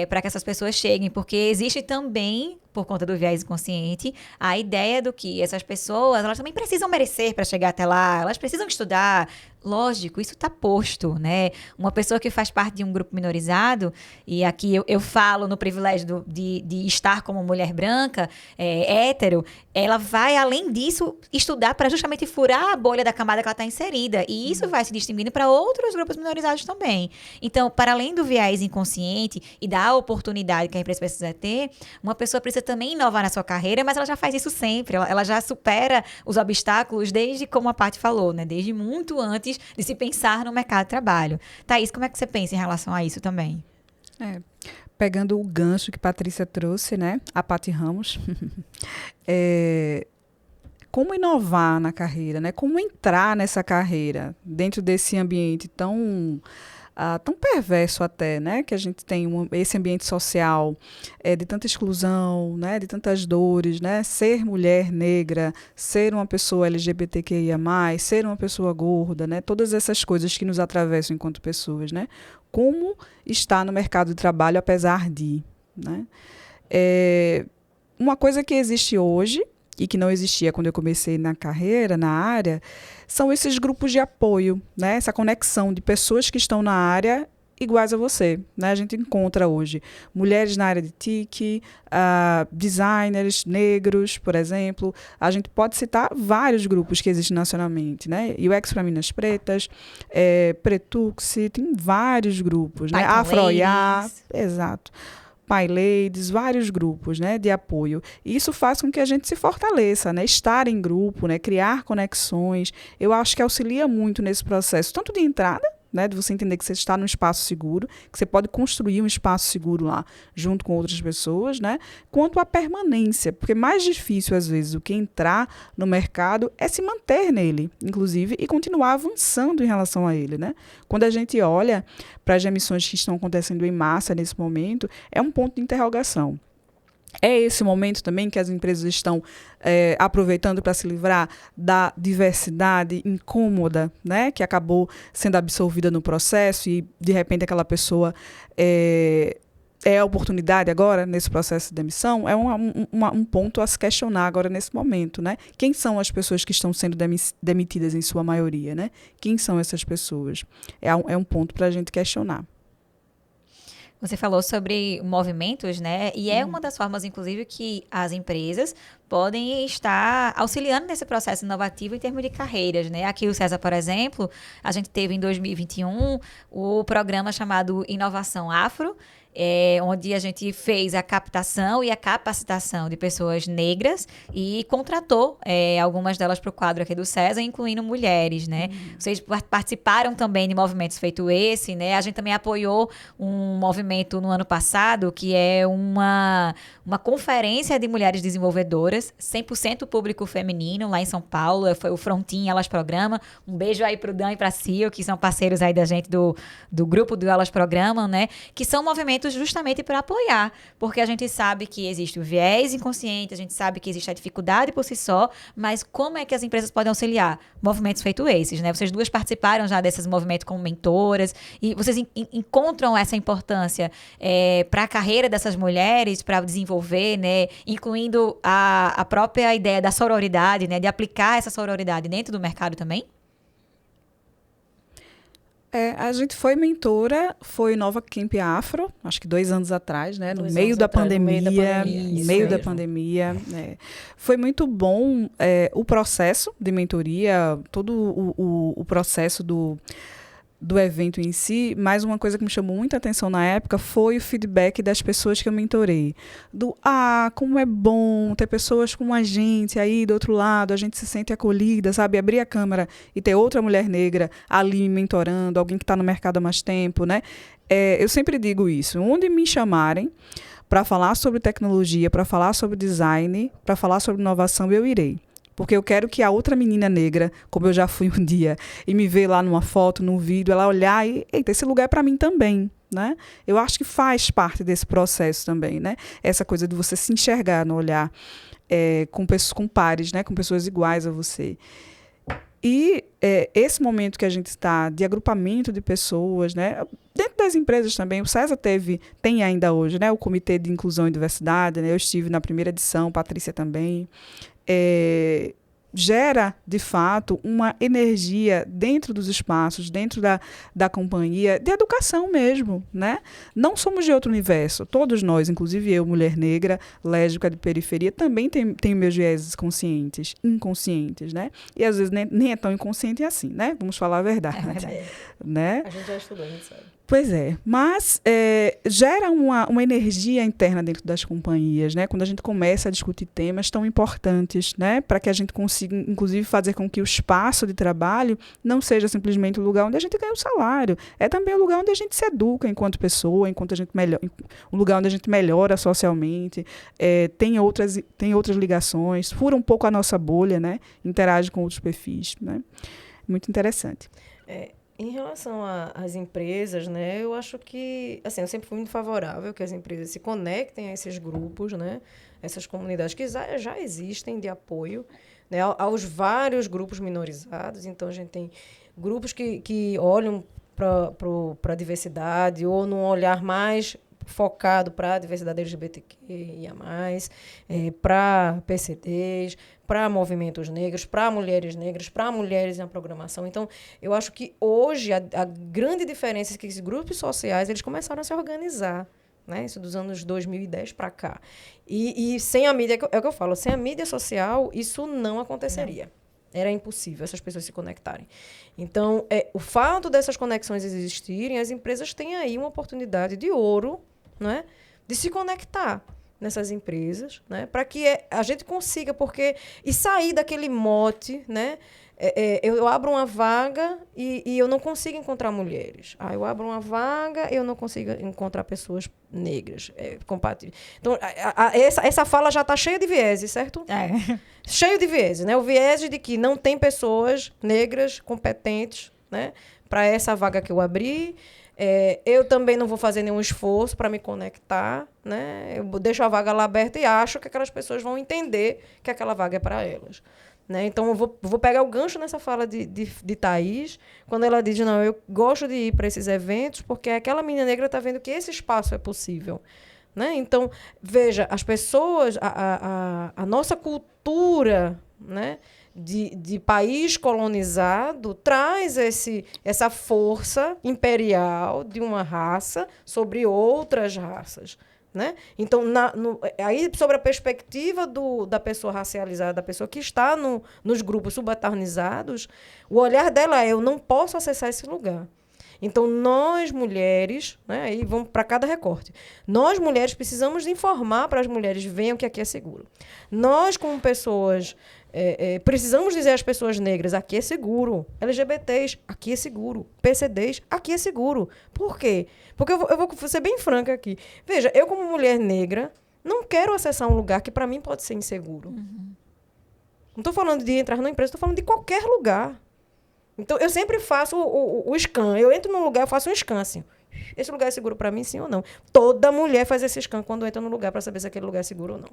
para que essas pessoas cheguem, porque existe também, por conta do viés inconsciente, a ideia do que essas pessoas, elas também precisam merecer para chegar até lá, elas precisam estudar. Lógico, isso está posto, né? Uma pessoa que faz parte de um grupo minorizado, e aqui eu falo no privilégio de estar como mulher branca, hétero, ela vai, além disso, estudar para justamente furar a bolha da camada que ela está inserida. E isso vai se distinguindo para outros grupos minorizados também. Então, para além do viés inconsciente e da oportunidade que a empresa precisa ter, uma pessoa precisa também inovar na sua carreira, mas ela já faz isso sempre. Ela já supera os obstáculos desde, como a Paty falou, né? Desde muito antes de se pensar no mercado de trabalho. Thaís, como é que você pensa em relação a isso também? Pegando o gancho que Patrícia trouxe, né? A Paty Ramos. Como inovar na carreira, né? Como entrar nessa carreira dentro desse ambiente tão perverso até, né? Que a gente tem esse ambiente social de tanta exclusão, né? De tantas dores, né? Ser mulher negra, ser uma pessoa LGBTQIA+, ser uma pessoa gorda, né? Todas essas coisas que nos atravessam enquanto pessoas, né? Como está no mercado de trabalho apesar de, né? Uma coisa que existe hoje e que não existia quando eu comecei na carreira, na área, são esses grupos de apoio, né? Essa conexão de pessoas que estão na área iguais a você. Né? A gente encontra hoje mulheres na área de TIC, designers negros, por exemplo. A gente pode citar vários grupos que existem nacionalmente. Né? UX para Minas Pretas, Pretuxi, tem vários grupos. Né? Afroiá, exato. PyLadies, vários grupos, né, de apoio. E isso faz com que a gente se fortaleça, né, estar em grupo, né, criar conexões. Eu acho que auxilia muito nesse processo, tanto de entrada né, de você entender que você está num espaço seguro, que você pode construir um espaço seguro lá, junto com outras pessoas, né, quanto à permanência, porque mais difícil, às vezes, do que entrar no mercado é se manter nele, inclusive, e continuar avançando em relação a ele, né. Quando a gente olha para as emissões que estão acontecendo em massa nesse momento, é um ponto de interrogação. É esse momento também que as empresas estão aproveitando para se livrar da diversidade incômoda, né, que acabou sendo absorvida no processo e, de repente, aquela pessoa é a oportunidade agora, nesse processo de demissão? É um ponto a se questionar agora nesse momento, né? Quem são as pessoas que estão sendo demitidas em sua maioria, né? Quem são essas pessoas? É um ponto para a gente questionar. Você falou sobre movimentos, né? E é uma das formas, inclusive, que as empresas podem estar auxiliando nesse processo inovativo em termos de carreiras, né? Aqui o César, por exemplo, a gente teve em 2021 o programa chamado Inovação Afro, onde a gente fez a captação e a capacitação de pessoas negras e contratou algumas delas para o quadro aqui do César, incluindo mulheres, né? Vocês participaram também de movimentos feito esse, né? A gente também apoiou um movimento no ano passado, que é uma conferência de mulheres desenvolvedoras, 100% público feminino, lá em São Paulo. Foi o Frontin Elas Programa. Um beijo aí pro Dan e pra Cio, que são parceiros aí da gente do grupo do Elas Programam, né? Que são movimentos justamente para apoiar, porque a gente sabe que existe o viés inconsciente, a gente sabe que existe a dificuldade por si só, mas como é que as empresas podem auxiliar? Movimentos feito esses, né? Vocês duas participaram já desses movimentos como mentoras, e vocês encontram essa importância para a carreira dessas mulheres, para desenvolver, né? Incluindo a própria ideia da sororidade, né? De aplicar essa sororidade dentro do mercado também? A gente foi mentora, foi Nova Camp Afro, acho que 2 anos atrás, né? No meio da pandemia. Foi muito bom o processo de mentoria, todo o processo do evento em si, mas uma coisa que me chamou muita atenção na época foi o feedback das pessoas que eu mentorei. Como é bom ter pessoas como a gente aí do outro lado, a gente se sente acolhida, sabe? Abrir a câmera e ter outra mulher negra ali me mentorando, alguém que está no mercado há mais tempo, né? Eu sempre digo isso, onde me chamarem para falar sobre tecnologia, para falar sobre design, para falar sobre inovação, eu irei. Porque eu quero que a outra menina negra, como eu já fui um dia, e me ver lá numa foto, num vídeo, ela olhar e, eita, esse lugar é para mim também, né? Eu acho que faz parte desse processo também, né? Essa coisa de você se enxergar no olhar com pares, né? Com pessoas iguais a você. E esse momento que a gente está de agrupamento de pessoas, né? Dentro das empresas também, o César tem ainda hoje, né? O Comitê de Inclusão e Diversidade, né? Eu estive na primeira edição, Patrícia também. Gera, de fato, uma energia dentro dos espaços, dentro da companhia, de educação mesmo, né? Não somos de outro universo. Todos nós, inclusive eu, mulher negra, lésbica de periferia, também tenho meus viéses inconscientes, né? E às vezes nem é tão inconsciente assim, né? Vamos falar a verdade. Né? A gente já estudou, a gente sabe. Pois é, mas gera uma energia interna dentro das companhias, né? Quando a gente começa a discutir temas tão importantes, né? Para que a gente consiga, inclusive, fazer com que o espaço de trabalho não seja simplesmente o lugar onde a gente ganha o salário. É também o lugar onde a gente se educa enquanto pessoa, enquanto a gente um lugar onde a gente melhora socialmente, tem outras ligações, fura um pouco a nossa bolha, né? Interage com outros perfis, né? Muito interessante. Em relação às empresas, né, eu acho que, assim, eu sempre fui muito favorável que as empresas se conectem a esses grupos, né, essas comunidades que já existem de apoio, né, aos vários grupos minorizados. Então, a gente tem grupos que olham para a diversidade ou num olhar mais focado para a diversidade LGBTQIA+, para PCDs, para movimentos negros, para mulheres negras, para mulheres na programação. Então, eu acho que hoje a grande diferença é que esses grupos sociais eles começaram a se organizar, né? Isso dos anos 2010 para cá. E sem a mídia, é o que eu falo, sem a mídia social, isso não aconteceria. Não. Era impossível essas pessoas se conectarem. Então, o fato dessas conexões existirem, as empresas têm aí uma oportunidade de ouro, né, de se conectar, nessas empresas, né, para que a gente consiga, e sair daquele mote, né? Eu abro uma vaga e eu não consigo encontrar mulheres. Eu abro uma vaga e eu não consigo encontrar pessoas negras compatíveis. Então, essa fala já está cheia de vieses, certo? Cheio de vieses, né? O viés de que não tem pessoas negras competentes, né, para essa vaga que eu abri. Eu também não vou fazer nenhum esforço para me conectar, né? Eu deixo a vaga lá aberta e acho que aquelas pessoas vão entender que aquela vaga é para elas. Né? Então, eu vou pegar o gancho nessa fala de Thaís, quando ela diz, não, eu gosto de ir para esses eventos porque aquela menina negra está vendo que esse espaço é possível. Né? Então, veja, as pessoas, a nossa cultura, né, de país colonizado traz essa força imperial de uma raça sobre outras raças. Né? Então, aí, sobre a perspectiva da pessoa racializada, da pessoa que está nos grupos subalternizados, o olhar dela eu não posso acessar esse lugar. Então, nós, mulheres, né, aí vamos para cada recorte, nós, mulheres, precisamos informar para as mulheres, venham que aqui é seguro. Nós, como pessoas, precisamos dizer às pessoas negras, aqui é seguro. LGBTs, aqui é seguro. PCDs, aqui é seguro. Por quê? Porque eu vou ser bem franca aqui. Veja, eu como mulher negra, não quero acessar um lugar que para mim pode ser inseguro. Uhum. Não estou falando de entrar na empresa, estou falando de qualquer lugar. Então, eu sempre faço o scan. Eu entro num lugar, eu faço um scan, assim. Esse lugar é seguro para mim, sim ou não? Toda mulher faz esse scan quando entra no lugar para saber se aquele lugar é seguro ou não.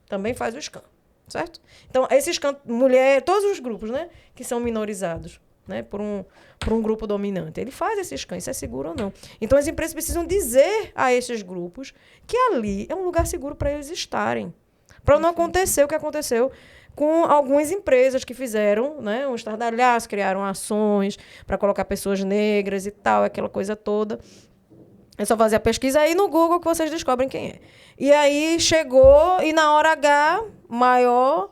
Também faz o scan, certo? Então, esse scan, mulher, todos os grupos, né, que são minorizados, né, por um grupo dominante, ele faz esse scan, isso é seguro ou não. Então, as empresas precisam dizer a esses grupos que ali é um lugar seguro para eles estarem. Para não acontecer o que aconteceu com algumas empresas que fizeram, né, um estardalhaço, criaram ações para colocar pessoas negras e tal, aquela coisa toda. É só fazer a pesquisa aí no Google que vocês descobrem quem é. E aí chegou, e na hora H, maior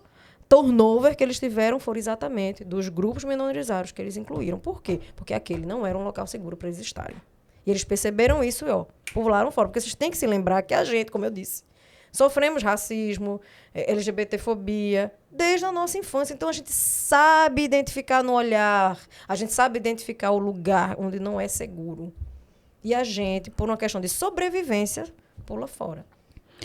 turnover que eles tiveram foram exatamente dos grupos minorizados que eles incluíram. Por quê? Porque aquele não era um local seguro para eles estarem. E eles perceberam isso e pularam fora. Porque vocês têm que se lembrar que a gente, como eu disse, sofremos racismo, LGBTfobia, desde a nossa infância. Então, a gente sabe identificar no olhar, a gente sabe identificar o lugar onde não é seguro. E a gente, por uma questão de sobrevivência, pula fora.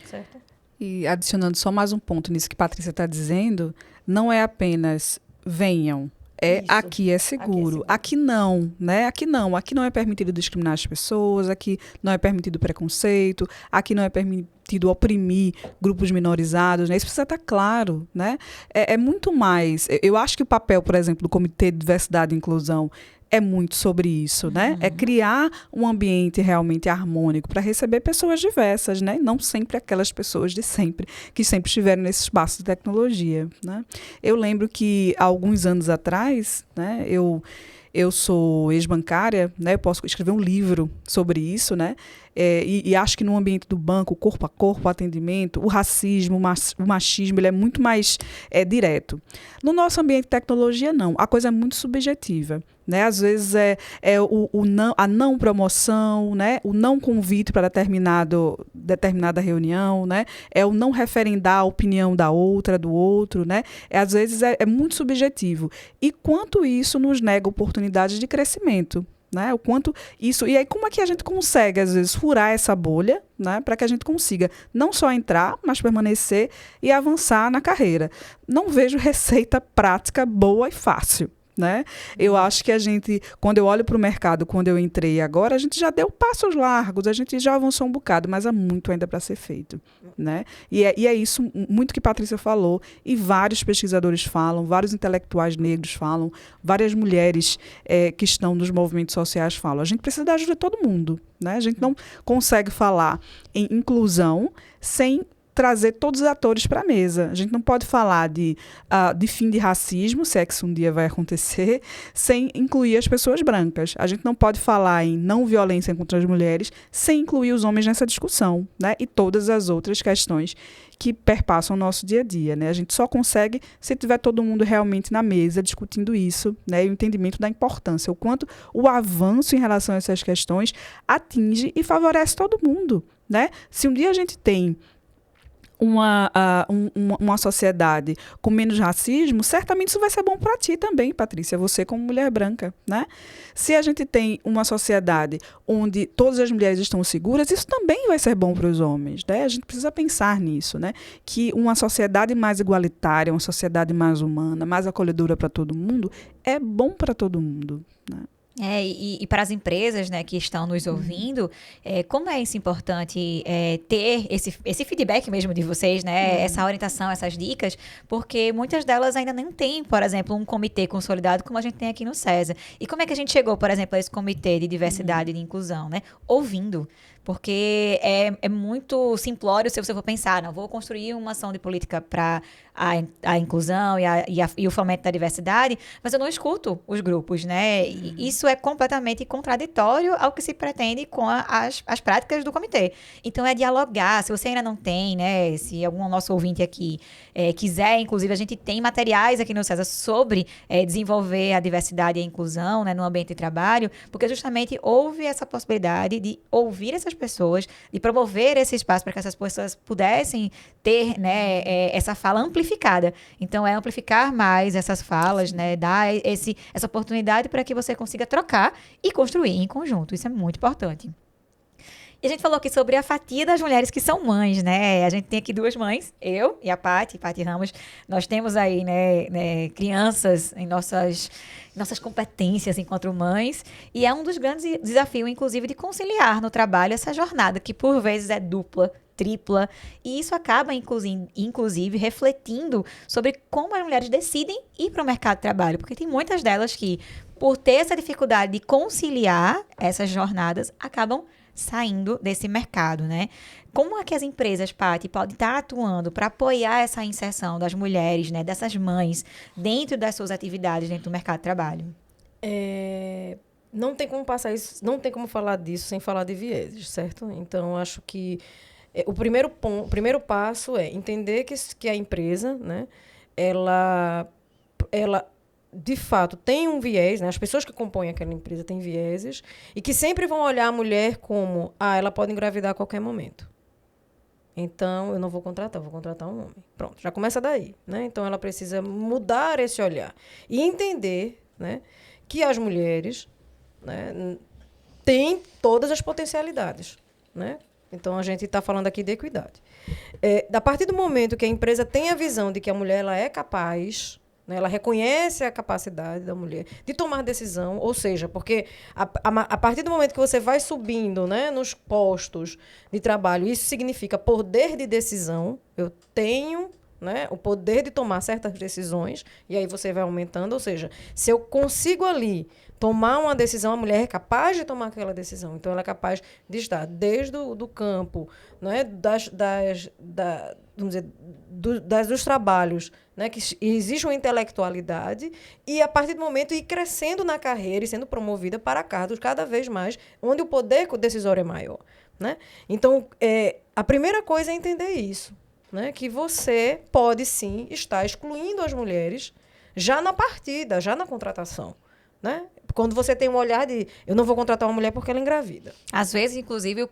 Certo? E adicionando só mais um ponto nisso que a Patrícia está dizendo, não é apenas venham. Aqui é seguro. Aqui não, né? Aqui não é permitido discriminar as pessoas, aqui não é permitido preconceito, aqui não é permitido oprimir grupos minorizados, né? Isso precisa estar claro, né? É muito mais. Eu acho que o papel, por exemplo, do Comitê de Diversidade e Inclusão é muito sobre isso, né? É criar um ambiente realmente harmônico para receber pessoas diversas, né? Não sempre aquelas pessoas de sempre, que sempre estiveram nesse espaço de tecnologia, né? Eu lembro que há alguns anos atrás, né? Eu sou ex-bancária, né? Eu posso escrever um livro sobre isso, né? E acho que no ambiente do banco, corpo a corpo, o atendimento, o racismo, o machismo, ele é muito mais direto. No nosso ambiente de tecnologia, não. A coisa é muito subjetiva. Né? Às vezes a não promoção, né? O não convite para determinada reunião, né? É o não referendar a opinião da outra, do outro, né? Às vezes é muito subjetivo. E quanto isso nos nega oportunidades de crescimento. Né? O quanto isso. E aí, como é que a gente consegue, às vezes, furar essa bolha, né? Para que a gente consiga não só entrar, mas permanecer e avançar na carreira? Não vejo receita prática boa e fácil. Né? Eu acho que a gente, quando eu olho para o mercado, quando eu entrei agora, a gente já deu passos largos, a gente já avançou um bocado, mas há muito ainda para ser feito. Né? E é isso muito que a Patrícia falou, e vários pesquisadores falam, vários intelectuais negros falam, várias mulheres que estão nos movimentos sociais falam. A gente precisa da ajuda de todo mundo. Né? A gente não consegue falar em inclusão sem trazer todos os atores para a mesa. A gente não pode falar de fim de racismo, se é que isso um dia vai acontecer, sem incluir as pessoas brancas. A gente não pode falar em não violência contra as mulheres sem incluir os homens nessa discussão, né? E todas as outras questões que perpassam o nosso dia a dia. Né? A gente só consegue se tiver todo mundo realmente na mesa discutindo isso, né? E o entendimento da importância, o quanto o avanço em relação a essas questões atinge e favorece todo mundo. Né? Se um dia a gente tem uma sociedade com menos racismo, certamente isso vai ser bom para ti também, Patrícia, você como mulher branca, né? Se a gente tem uma sociedade onde todas as mulheres estão seguras, isso também vai ser bom para os homens, né? A gente precisa pensar nisso, né? Que uma sociedade mais igualitária, uma sociedade mais humana, mais acolhedora para todo mundo, é bom para todo mundo, né? E para as empresas, né, que estão nos ouvindo, como é isso importante ter esse feedback mesmo de vocês, né, essa orientação, essas dicas, porque muitas delas ainda nem têm, por exemplo, um comitê consolidado como a gente tem aqui no César. E como é que a gente chegou, por exemplo, a esse comitê de diversidade e de inclusão, né? Ouvindo. Porque é muito simplório se você for pensar, não, vou construir uma ação de política para a inclusão e o fomento da diversidade, mas eu não escuto os grupos, né? E isso é completamente contraditório ao que se pretende com as práticas do comitê. Então, é dialogar. Se você ainda não tem, né? Se algum nosso ouvinte aqui quiser, inclusive, a gente tem materiais aqui no César sobre desenvolver a diversidade e a inclusão, né, no ambiente de trabalho, porque justamente houve essa possibilidade de ouvir essas pessoas, de promover esse espaço para que essas pessoas pudessem ter, né, essa fala amplificada. Então, é amplificar mais essas falas, né, dar essa oportunidade para que você consiga trocar e construir em conjunto. Isso é muito importante. E a gente falou aqui sobre a fatia das mulheres que são mães, né? A gente tem aqui duas mães, eu e a Paty Ramos. Nós temos aí, né, crianças em nossas competências enquanto mães. E é um dos grandes desafios, inclusive, de conciliar no trabalho essa jornada, que por vezes é dupla, tripla. E isso acaba, inclusive, refletindo sobre como as mulheres decidem ir para o mercado de trabalho. Porque tem muitas delas que, por ter essa dificuldade de conciliar essas jornadas, acabam saindo desse mercado, né? Como é que as empresas, Paty, podem estar atuando para apoiar essa inserção das mulheres, né, dessas mães, dentro das suas atividades dentro do mercado de trabalho? Não tem como passar isso, não tem como falar disso sem falar de vieses, certo? Então, acho que o primeiro passo é entender que a empresa, né, ela de fato, tem um viés, né? As pessoas que compõem aquela empresa têm vieses e que sempre vão olhar a mulher como, ela pode engravidar a qualquer momento. Então, eu não vou contratar, vou contratar um homem. Pronto, já começa daí, né? Então, ela precisa mudar esse olhar e entender, né, que as mulheres, né, têm todas as potencialidades, né? Então, a gente está falando aqui de equidade. A partir do momento que a empresa tem a visão de que a mulher ela é capaz, ela reconhece a capacidade da mulher de tomar decisão, ou seja, porque a partir do momento que você vai subindo, né, nos postos de trabalho, isso significa poder de decisão. Eu tenho, né, o poder de tomar certas decisões, e aí você vai aumentando. Ou seja, se eu consigo ali tomar uma decisão, a mulher é capaz de tomar aquela decisão. Então, ela é capaz de estar desde do campo, né, vamos dizer, dos trabalhos, né, que existe uma intelectualidade, e a partir do momento ir crescendo na carreira e sendo promovida para cargos cada vez mais, onde o poder decisório é maior, né? Então, a primeira coisa é entender isso, né, que você pode sim estar excluindo as mulheres já na partida, já na contratação, né? Quando você tem um olhar de eu não vou contratar uma mulher porque ela é engravida. Às vezes, inclusive,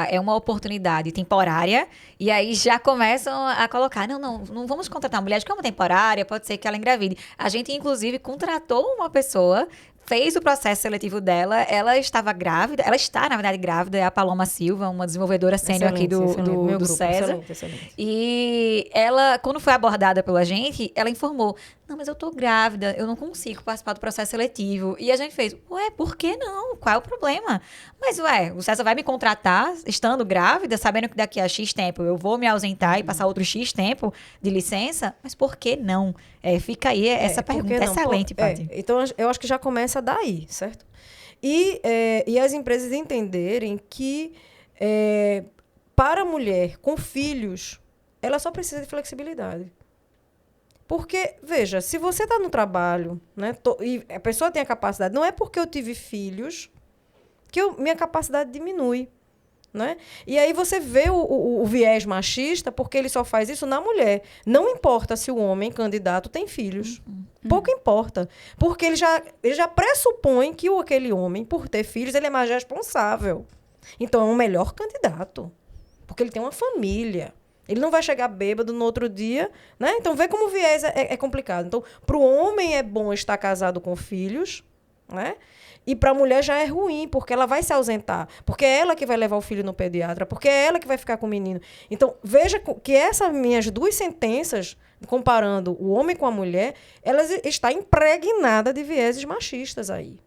é uma oportunidade temporária e aí já começam a colocar, não vamos contratar uma mulher de como temporária, pode ser que ela engravide. A gente, inclusive, contratou uma pessoa, fez o processo seletivo dela, ela estava grávida, ela está, na verdade, grávida, é a Paloma Silva, uma desenvolvedora sênior aqui do César. Excelente. E ela, quando foi abordada pela gente, ela informou, não, mas eu tô grávida, eu não consigo participar do processo seletivo. E a gente fez, por que não? Qual é o problema? Mas, o César vai me contratar estando grávida, sabendo que daqui a X tempo eu vou me ausentar e passar outro X tempo de licença? Mas por que não? Fica aí essa pergunta excelente, Paty. Então, eu acho que já começa daí, certo? E as empresas entenderem que para a mulher com filhos, ela só precisa de flexibilidade. Porque, veja, se você está no trabalho, né, e a pessoa tem a capacidade, não é porque eu tive filhos que minha capacidade diminui, né? E aí você vê o viés machista porque ele só faz isso na mulher. Não importa se o homem candidato tem filhos. Pouco importa. Porque ele já pressupõe que aquele homem, por ter filhos, ele é mais responsável. Então, é um melhor candidato. Porque ele tem uma família. Ele não vai chegar bêbado no outro dia, né? Então, vê como o viés é complicado. Então, para o homem é bom estar casado com filhos, né? E para a mulher já é ruim, porque ela vai se ausentar. Porque é ela que vai levar o filho no pediatra, porque é ela que vai ficar com o menino. Então, veja que essas minhas duas sentenças, comparando o homem com a mulher, elas está impregnada de vieses machistas aí.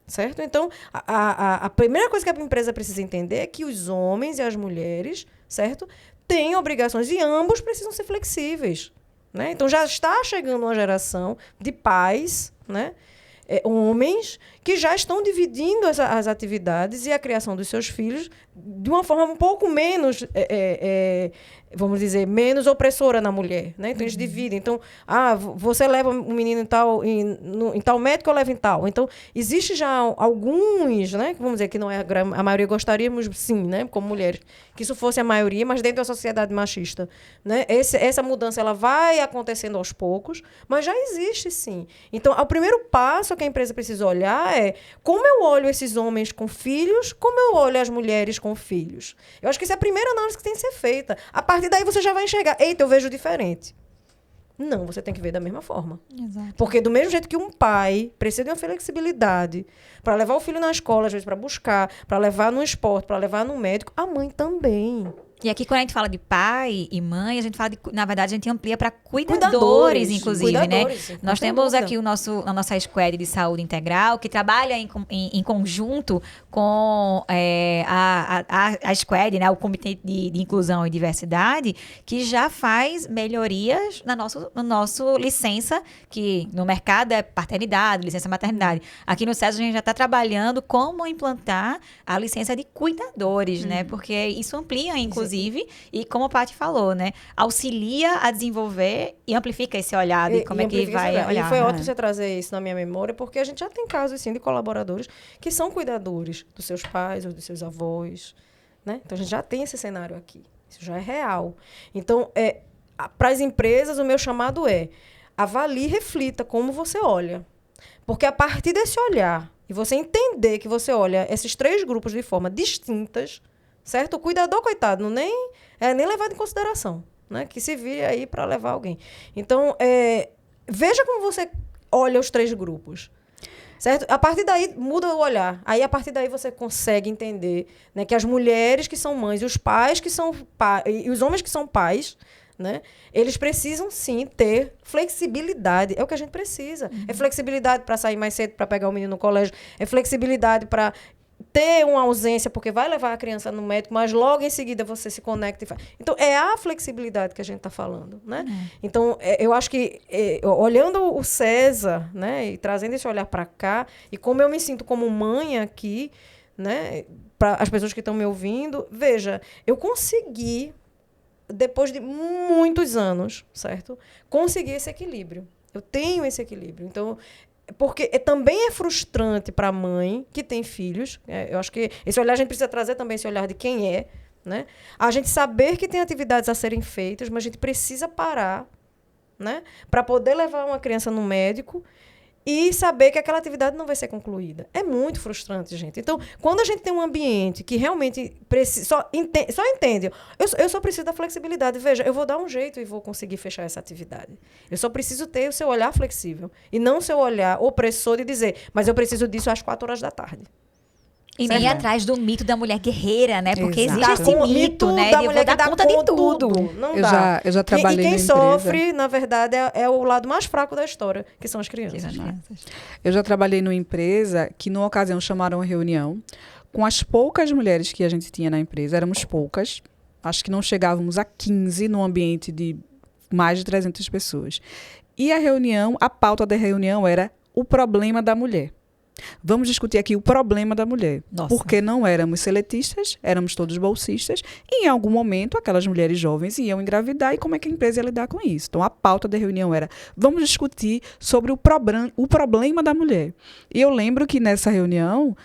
Certo? Então, a primeira coisa que a empresa precisa entender é que os homens e as mulheres, certo, têm obrigações e ambos precisam ser flexíveis. Né? Então, já está chegando uma geração de pais, né? Homens que já estão dividindo as atividades e a criação dos seus filhos de uma forma um pouco menos, vamos dizer, menos opressora na mulher. Né? Então, eles dividem. Então, você leva um menino em tal médico, eu levo em tal. Então, existe já alguns, né, vamos dizer que não é a maioria, gostaríamos sim, né, como mulheres, que isso fosse a maioria, mas dentro da sociedade machista. Né? Essa mudança ela vai acontecendo aos poucos, mas já existe sim. Então, o primeiro passo que a empresa precisa olhar é como eu olho esses homens com filhos, como eu olho as mulheres com filhos. Eu acho que essa é a primeira análise que tem que ser feita. A partir daí você já vai enxergar, eita, eu vejo diferente. Não, você tem que ver da mesma forma. Exato. Porque do mesmo jeito que um pai precisa de uma flexibilidade para levar o filho na escola, às vezes para buscar, para levar no esporte, para levar no médico, a mãe também. E aqui, quando a gente fala de pai e mãe, a gente fala na verdade, a gente amplia para cuidadores, inclusive, cuidadores, né? Nós temos aqui a nossa Squad de Saúde Integral, que trabalha em conjunto com a Squad, né? O Comitê de Inclusão e Diversidade, que já faz melhorias no nosso licença, que no mercado é paternidade, licença maternidade. Aqui no SES a gente já está trabalhando como implantar a licença de cuidadores, né? Porque isso amplia, inclusive, e como a Paty falou, né? Auxilia a desenvolver e amplifica esse olhar de como é que vai olhar. E foi ótimo você trazer isso na minha memória, porque a gente já tem casos, assim, de colaboradores que são cuidadores dos seus pais ou dos seus avós, né? Então, a gente já tem esse cenário aqui. Isso já é real. Então, para as empresas, o meu chamado é avalie e reflita como você olha. Porque a partir desse olhar, e você entender que você olha esses três grupos de forma distintas, certo? O cuidador, coitado, nem levado em consideração, né? Que se vire aí para levar alguém. Então, veja como você olha os três grupos, certo? A partir daí, muda o olhar. Aí, a partir daí, você consegue entender, né, que as mulheres que são mães e os pais que são pais, e os homens que são pais, né, eles precisam, sim, ter flexibilidade. É o que a gente precisa. É flexibilidade para sair mais cedo, para pegar o menino no colégio. É flexibilidade para ter uma ausência, porque vai levar a criança no médico, mas logo em seguida você se conecta e faz. Então, é a flexibilidade que a gente está falando, né? Então, eu acho que, olhando o César, né, e trazendo esse olhar para cá, e como eu me sinto como mãe aqui, né, para as pessoas que estão me ouvindo, veja, eu consegui, depois de muitos anos, certo? Conseguir esse equilíbrio. Eu tenho esse equilíbrio. Então, porque também é frustrante para a mãe que tem filhos. Eu acho que esse olhar a gente precisa trazer também esse olhar de quem é, né? A gente saber que tem atividades a serem feitas, mas a gente precisa parar, né, para poder levar uma criança no médico e saber que aquela atividade não vai ser concluída. É muito frustrante, gente. Então, quando a gente tem um ambiente que realmente só entende, eu só preciso da flexibilidade. Veja, eu vou dar um jeito e vou conseguir fechar essa atividade. Eu só preciso ter o seu olhar flexível. E não o seu olhar opressor de dizer, mas eu preciso disso às 4 horas da tarde. E nem ir atrás do mito da mulher guerreira, né? Porque Exato. existe esse mito, né? Da De eu mulher vou dar conta de tudo. Não dá. Eu já trabalhei e quem na sofre, na verdade, é o lado mais fraco da história, que são as crianças. Eu já trabalhei numa empresa que, numa ocasião, chamaram uma reunião com as poucas mulheres que a gente tinha na empresa. Éramos poucas. Acho que não chegávamos a 15 num ambiente de mais de 300 pessoas. E a pauta da reunião era o problema da mulher. Vamos discutir aqui o problema da mulher. Nossa. Porque não éramos seletistas, éramos todos bolsistas, e em algum momento aquelas mulheres jovens iam engravidar, e como é que a empresa ia lidar com isso? Então a pauta da reunião era, vamos discutir sobre o problema da mulher. E eu lembro que nessa reunião,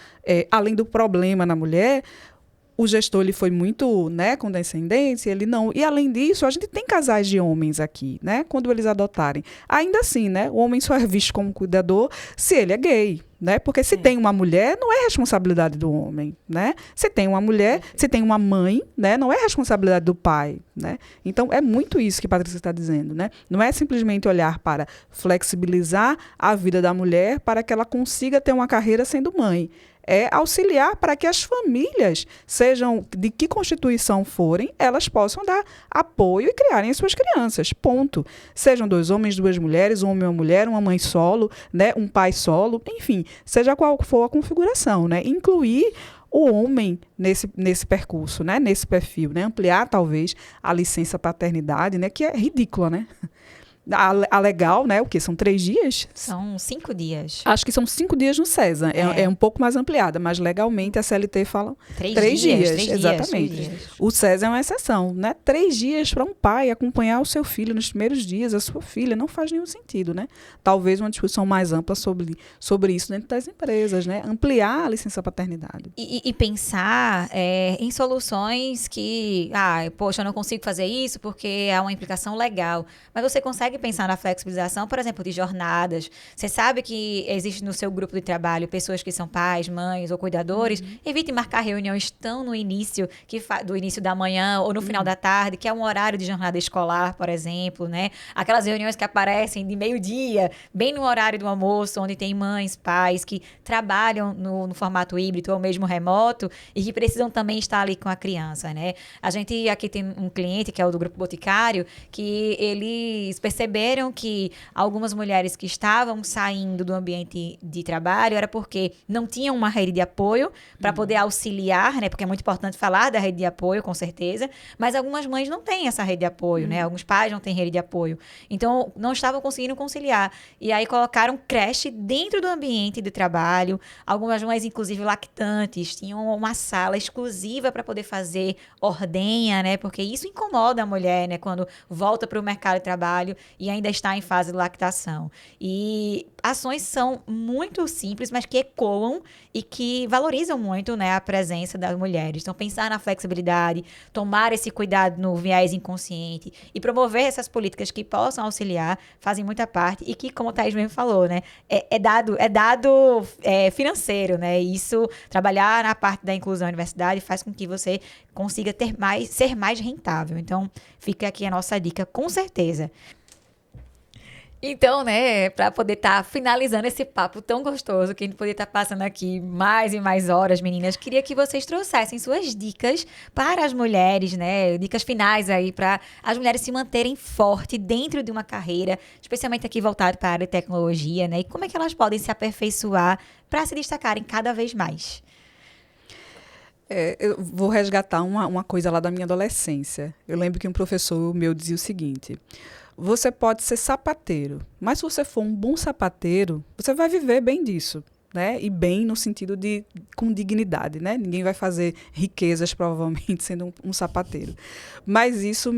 além do problema na mulher, o gestor ele foi muito, né, condescendente, ele não. E além disso, a gente tem casais de homens aqui, né? Quando eles adotarem. Ainda assim, né? O homem só é visto como cuidador se ele é gay, né? Porque se tem uma mulher, não é responsabilidade do homem, né? Se tem uma mulher, se tem uma mãe, né? Não é responsabilidade do pai, né? Então, é muito isso que a Patrícia está dizendo, né? Não é simplesmente olhar para flexibilizar a vida da mulher para que ela consiga ter uma carreira sendo mãe. É auxiliar para que as famílias, sejam de que constituição forem, elas possam dar apoio e criarem as suas crianças, ponto. Sejam 2 homens, 2 mulheres, um homem e uma mulher, uma mãe solo, né, um pai solo, enfim, seja qual for a configuração, né, incluir o homem nesse percurso, né, nesse perfil, né, ampliar talvez a licença paternidade, né, que é ridícula, né. A legal, né? O quê? São 3 dias? São 5 dias. Acho que são 5 dias no CESA. É um pouco mais ampliada, mas legalmente a CLT fala 3 dias. Exatamente. 3 dias. O CESA é uma exceção, né? 3 dias para um pai acompanhar o seu filho nos primeiros dias, a sua filha, não faz nenhum sentido, né? Talvez uma discussão mais ampla sobre isso dentro das empresas, né? Ampliar a licença paternidade. E pensar em soluções que, poxa, eu não consigo fazer isso porque há uma implicação legal. Mas você consegue pensar na flexibilização, por exemplo, de jornadas. Você sabe que existe no seu grupo de trabalho pessoas que são pais, mães ou cuidadores. Evite marcar reuniões tão no início, do início da manhã ou no final da tarde, que é um horário de jornada escolar, por exemplo, né? Aquelas reuniões que aparecem de meio-dia, bem no horário do almoço, onde tem mães, pais que trabalham no formato híbrido ou mesmo remoto e que precisam também estar ali com a criança, né? A gente aqui tem um cliente, que é o do Grupo Boticário, que eles perceberam que algumas mulheres que estavam saindo do ambiente de trabalho era porque não tinham uma rede de apoio para poder auxiliar, né? Porque é muito importante falar da rede de apoio, com certeza, mas algumas mães não têm essa rede de apoio, né? Alguns pais não têm rede de apoio. Então, não estavam conseguindo conciliar. E aí colocaram creche dentro do ambiente de trabalho. Algumas mães, inclusive lactantes, tinham uma sala exclusiva para poder fazer ordenha, né? Porque isso incomoda a mulher, né? Quando volta para o mercado de trabalho e ainda está em fase de lactação. E ações são muito simples, mas que ecoam e que valorizam muito, né, a presença das mulheres. Então, pensar na flexibilidade, tomar esse cuidado no viés inconsciente e promover essas políticas que possam auxiliar, fazem muita parte e que, como a Thaís mesmo falou, né, é dado financeiro, né? Isso, trabalhar na parte da inclusão na universidade faz com que você consiga ser mais rentável. Então, fica aqui a nossa dica, com certeza. Então, né, para poder estar finalizando esse papo tão gostoso, que a gente poder estar passando aqui mais e mais horas, meninas, queria que vocês trouxessem suas dicas para as mulheres, né, dicas finais aí para as mulheres se manterem fortes dentro de uma carreira, especialmente aqui voltado para a área de tecnologia, né, e como é que elas podem se aperfeiçoar para se destacarem cada vez mais. Eu vou resgatar uma coisa lá da minha adolescência. Eu lembro que um professor meu dizia o seguinte: você pode ser sapateiro, mas se você for um bom sapateiro, você vai viver bem disso, né? E bem no sentido de com dignidade, né? Ninguém vai fazer riquezas, provavelmente, sendo um sapateiro. Mas isso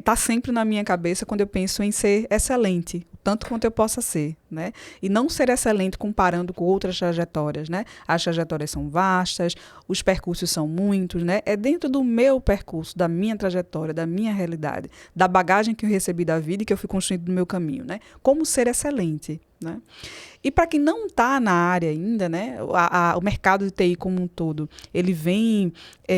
tá sempre na minha cabeça quando eu penso em ser excelente, tanto quanto eu possa ser, né? E não ser excelente comparando com outras trajetórias, né? As trajetórias são vastas, os percursos são muitos, né? É dentro do meu percurso, da minha trajetória, da minha realidade, da bagagem que eu recebi da vida e que eu fui construindo no meu caminho, né? Como ser excelente, né? E para quem não está na área ainda, né, o mercado de TI como um todo, ele vem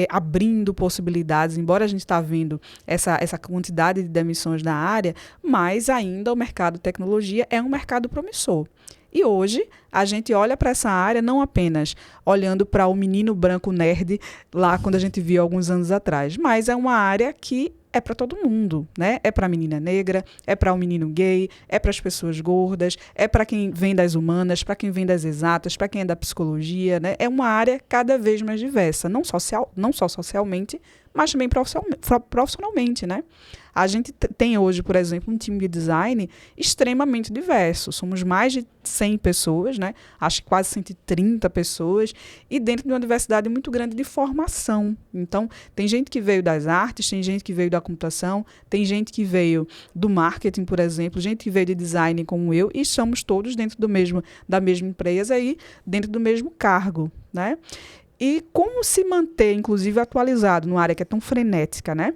abrindo possibilidades, embora a gente está vendo essa quantidade de demissões na área, mas ainda o mercado de tecnologia é um mercado promissor. E hoje a gente olha para essa área não apenas olhando para o menino branco nerd lá quando a gente viu alguns anos atrás, mas é uma área que é para todo mundo, né? É para a menina negra, é para o menino gay, é para as pessoas gordas, é para quem vem das humanas, para quem vem das exatas, para quem é da psicologia, né? É uma área cada vez mais diversa, não só socialmente, mas também profissionalmente, né? A gente tem hoje, por exemplo, um time de design extremamente diverso. Somos mais de 100 pessoas, né? Acho que quase 130 pessoas, e dentro de uma diversidade muito grande de formação. Então, tem gente que veio das artes, tem gente que veio da computação, tem gente que veio do marketing, por exemplo, gente que veio de design como eu, e estamos todos dentro da mesma empresa e dentro do mesmo cargo, né? E como se manter, inclusive, atualizado numa área que é tão frenética, né?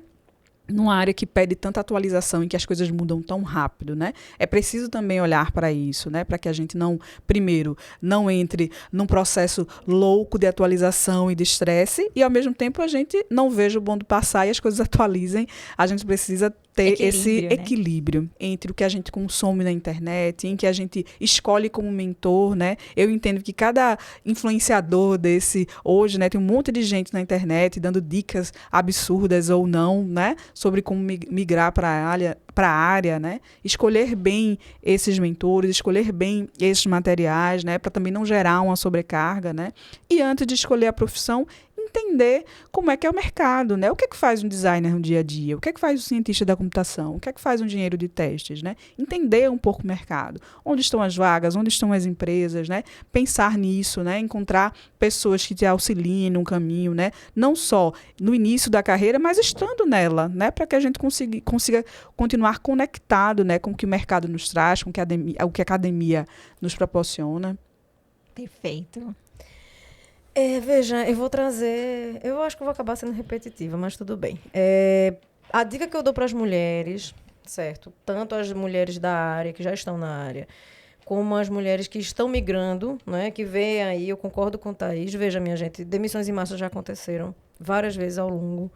numa área que pede tanta atualização e que as coisas mudam tão rápido, né? É preciso também olhar para isso, né? Para que a gente não, primeiro, não entre num processo louco de atualização e de estresse e, ao mesmo tempo, a gente não veja o bonde passar e as coisas atualizem. A gente precisa ter esse equilíbrio entre o que a gente consome na internet, em que a gente escolhe como mentor, né? Eu entendo que cada influenciador desse hoje, né, tem um monte de gente na internet dando dicas absurdas ou não, né, sobre como migrar para a área, né? Escolher bem esses mentores, escolher bem esses materiais, né, para também não gerar uma sobrecarga, né? E antes de escolher a profissão, entender como é que é o mercado, né? O que é que faz um designer no dia a dia? O que é que faz o cientista da computação? O que é que faz um engenheiro de testes, né? Entender um pouco o mercado. Onde estão as vagas? Onde estão as empresas, né? Pensar nisso, né? Encontrar pessoas que te auxiliem no caminho, né? Não só no início da carreira, mas estando nela, né? Para que a gente consiga continuar conectado, né? Com o que o mercado nos traz, com o que a academia nos proporciona. Perfeito. Veja, eu vou trazer... Eu acho que eu vou acabar sendo repetitiva, mas tudo bem. A dica que eu dou para as mulheres, certo? Tanto as mulheres da área, que já estão na área, como as mulheres que estão migrando, né? Que veem aí, eu concordo com o Thaís. Veja, minha gente, demissões em massa já aconteceram várias vezes ao longo,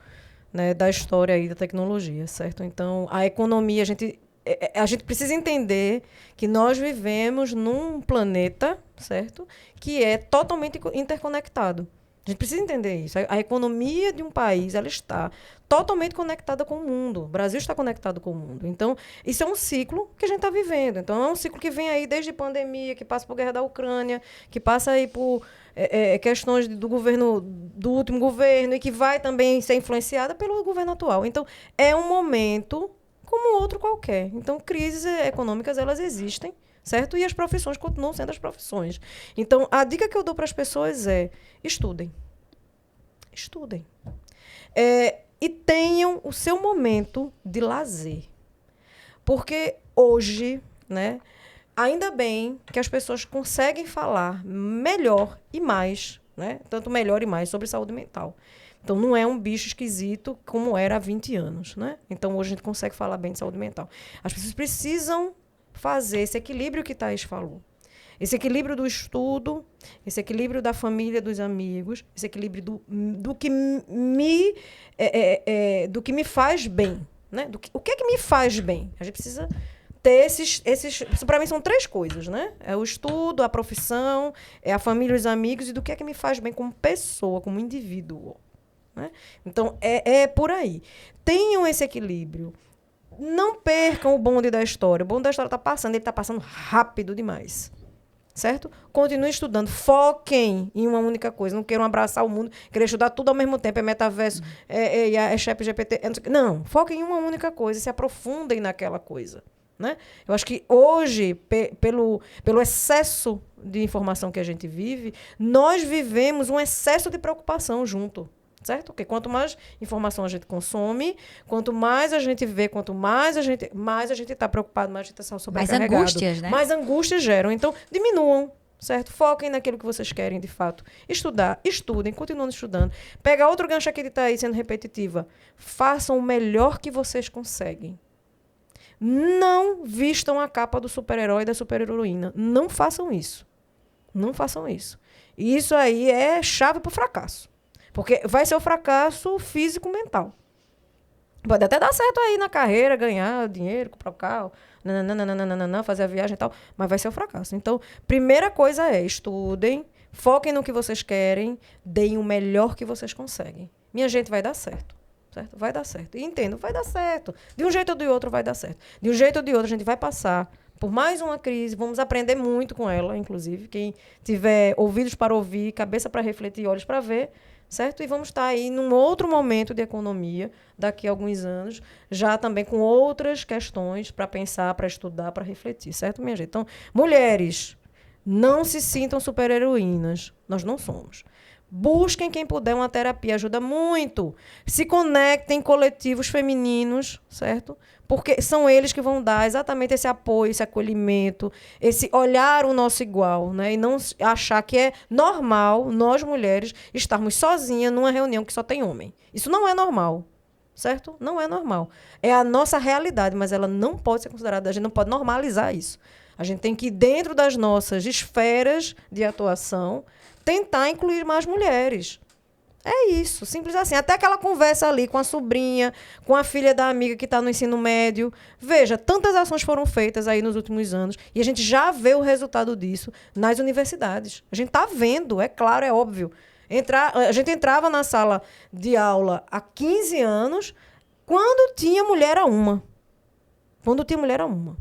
né, da história aí da tecnologia, certo? Então, a economia, a gente precisa entender que nós vivemos num planeta, certo? Que é totalmente interconectado. A gente precisa entender isso. A economia de um país, ela está totalmente conectada com o mundo. O Brasil está conectado com o mundo. Então, isso é um ciclo que a gente está vivendo. Então, é um ciclo que vem aí desde pandemia, que passa por guerra da Ucrânia, que passa aí por questões do governo, do último governo, e que vai também ser influenciada pelo governo atual. Então, é um momento como outro qualquer. Então, crises econômicas, elas existem, certo? E as profissões continuam sendo as profissões. Então, a dica que eu dou para as pessoas é: estudem. Estudem. E tenham o seu momento de lazer. Porque hoje, né, ainda bem que as pessoas conseguem falar melhor e mais, né, tanto melhor e mais, sobre saúde mental. Então, não é um bicho esquisito como era há 20 anos, né? Então, hoje a gente consegue falar bem de saúde mental. As pessoas precisam fazer esse equilíbrio que Thaís falou. Esse equilíbrio do estudo, esse equilíbrio da família, dos amigos, esse equilíbrio do que me faz bem, né? O que é que me faz bem? A gente precisa ter esses para mim são 3 coisas, né? É o estudo, a profissão, é a família, os amigos, e do que é que me faz bem como pessoa, como indivíduo. Né? Então, é por aí. Tenham esse equilíbrio. Não percam o bonde da história. O bonde da história está passando, ele está passando rápido demais. Certo? Continuem estudando. Foquem em uma única coisa. Não queiram abraçar o mundo, querer estudar tudo ao mesmo tempo. É metaverso, é chat GPT. Não, foquem em uma única coisa. Se aprofundem naquela coisa. Né? Eu acho que hoje, pelo excesso de informação que a gente vive, nós vivemos um excesso de preocupação junto. Certo? Porque quanto mais informação a gente consome, quanto mais a gente vê, quanto mais a gente está preocupado, mais a gente está sobrecarregado. Mais angústias, né? Mais angústias geram. Então, diminuam, certo? Foquem naquilo que vocês querem, de fato. Estudar, estudem, continuem estudando. Pega outro gancho aqui de estar aí sendo repetitiva. Façam o melhor que vocês conseguem. Não vistam a capa do super-herói e da super-heroína. Não façam isso. Não façam isso. E isso aí é chave para o fracasso. Porque vai ser o fracasso físico-mental. Pode até dar certo aí na carreira, ganhar dinheiro, comprar o carro, fazer a viagem e tal, mas vai ser o fracasso. Então, primeira coisa é: estudem, foquem no que vocês querem, deem o melhor que vocês conseguem. Minha gente, vai dar certo. Certo? Vai dar certo. E entendo, vai dar certo. De um jeito ou de outro vai dar certo. De um jeito ou de outro a gente vai passar por mais uma crise, vamos aprender muito com ela, inclusive. Quem tiver ouvidos para ouvir, cabeça para refletir, olhos para ver, certo? E vamos estar aí num outro momento de economia, daqui a alguns anos, já também com outras questões para pensar, para estudar, para refletir, certo, minha gente? Então, mulheres, não se sintam super-heroínas. Nós não somos. Busquem, quem puder, uma terapia, ajuda muito. Se conectem em coletivos femininos, certo? Porque são eles que vão dar exatamente esse apoio, esse acolhimento, esse olhar o nosso igual, né? E não achar que é normal nós, mulheres, estarmos sozinhas numa reunião que só tem homem. Isso não é normal. certo? Não é normal. É a nossa realidade, mas ela não pode ser considerada, a gente não pode normalizar isso. A gente tem que, dentro das nossas esferas de atuação, tentar incluir mais mulheres. É isso, simples assim. Até aquela conversa ali com a sobrinha, com a filha da amiga que está no ensino médio. Veja, tantas ações foram feitas aí nos últimos anos e a gente já vê o resultado disso nas universidades. A gente está vendo, é claro, é óbvio. A gente entrava na sala de aula há 15 anos, quando tinha mulher era uma. Quando tinha mulher era uma.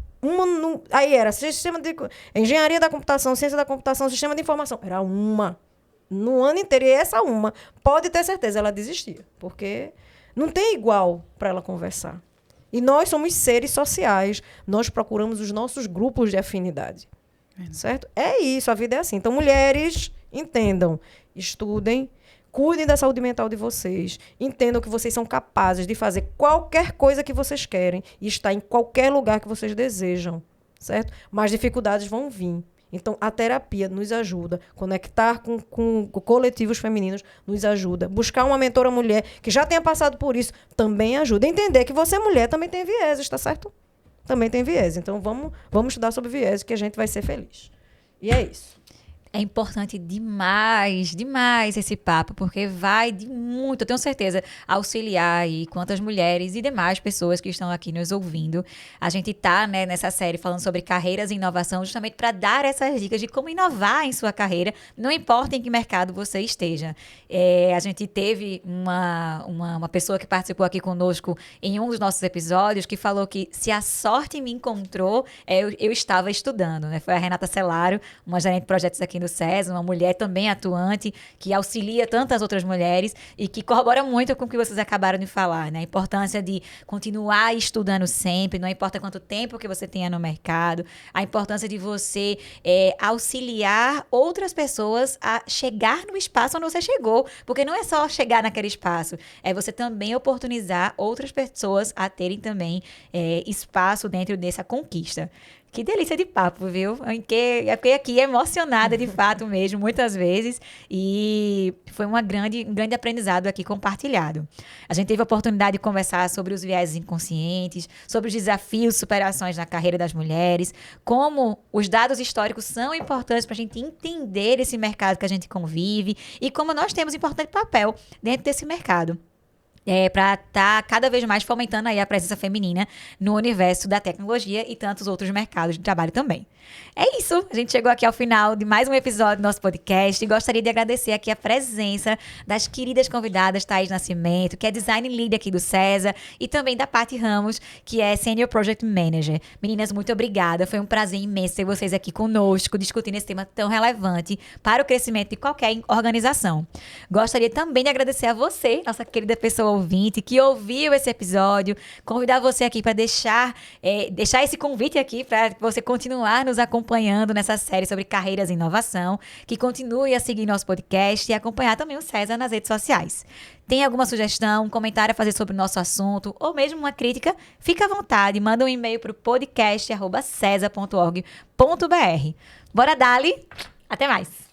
Aí era sistema de engenharia da computação, ciência da computação, sistema de informação. Era uma. No ano inteiro. E essa uma, pode ter certeza, ela desistia. Porque não tem igual para ela conversar. E nós somos seres sociais. Nós procuramos os nossos grupos de afinidade. Certo? É isso, a vida é assim. Então, mulheres, entendam, estudem, cuidem da saúde mental de vocês, entendam que vocês são capazes de fazer qualquer coisa que vocês querem e estar em qualquer lugar que vocês desejam, certo? Mas dificuldades vão vir. Então, a terapia nos ajuda, conectar com coletivos femininos nos ajuda, buscar uma mentora mulher que já tenha passado por isso também ajuda. Entender que você, mulher, também tem vieses, tá certo? Também tem viés. Então, vamos estudar sobre viés, que a gente vai ser feliz. E é isso. É importante demais, demais esse papo, porque vai de muito, eu tenho certeza, auxiliar aí quantas mulheres e demais pessoas que estão aqui nos ouvindo. A gente tá, né, nessa série falando sobre carreiras e inovação, justamente para dar essas dicas de como inovar em sua carreira, não importa em que mercado você esteja. A gente teve uma pessoa que participou aqui conosco em um dos nossos episódios que falou que se a sorte me encontrou, eu estava estudando, né? Foi a Renata Celaro, uma gerente de projetos aqui no SESA, uma mulher também atuante, que auxilia tantas outras mulheres e que corrobora muito com o que vocês acabaram de falar, né? A importância de continuar estudando sempre, não importa quanto tempo que você tenha no mercado, a importância de você auxiliar outras pessoas a chegar no espaço onde você chegou, porque não é só chegar naquele espaço, é você também oportunizar outras pessoas a terem também espaço dentro dessa conquista. Que delícia de papo, viu? Eu fiquei aqui emocionada, de fato mesmo, muitas vezes. E foi um grande aprendizado aqui compartilhado. A gente teve a oportunidade de conversar sobre os viéses inconscientes, sobre os desafios e superações na carreira das mulheres, como os dados históricos são importantes para a gente entender esse mercado que a gente convive e como nós temos importante papel dentro desse mercado. Para estar cada vez mais fomentando aí a presença feminina no universo da tecnologia e tantos outros mercados de trabalho também. É isso, a gente chegou aqui ao final de mais um episódio do nosso podcast e gostaria de agradecer aqui a presença das queridas convidadas Thaís Nascimento, que é Design Lead aqui do SESA, e também da Paty Ramos, que é Senior Project Manager. Meninas, muito obrigada, foi um prazer imenso ter vocês aqui conosco, discutindo esse tema tão relevante para o crescimento de qualquer organização. Gostaria também de agradecer a você, nossa querida pessoa ouvinte, que ouviu esse episódio, convidar você aqui para deixar esse convite aqui para você continuar nos acompanhando nessa série sobre carreiras e inovação, que continue a seguir nosso podcast e acompanhar também o SESA nas redes sociais. Tem alguma sugestão, um comentário a fazer sobre o nosso assunto ou mesmo uma crítica? Fica à vontade, manda um e-mail para o podcast@sesa.org.br. Bora, Dali! Até mais!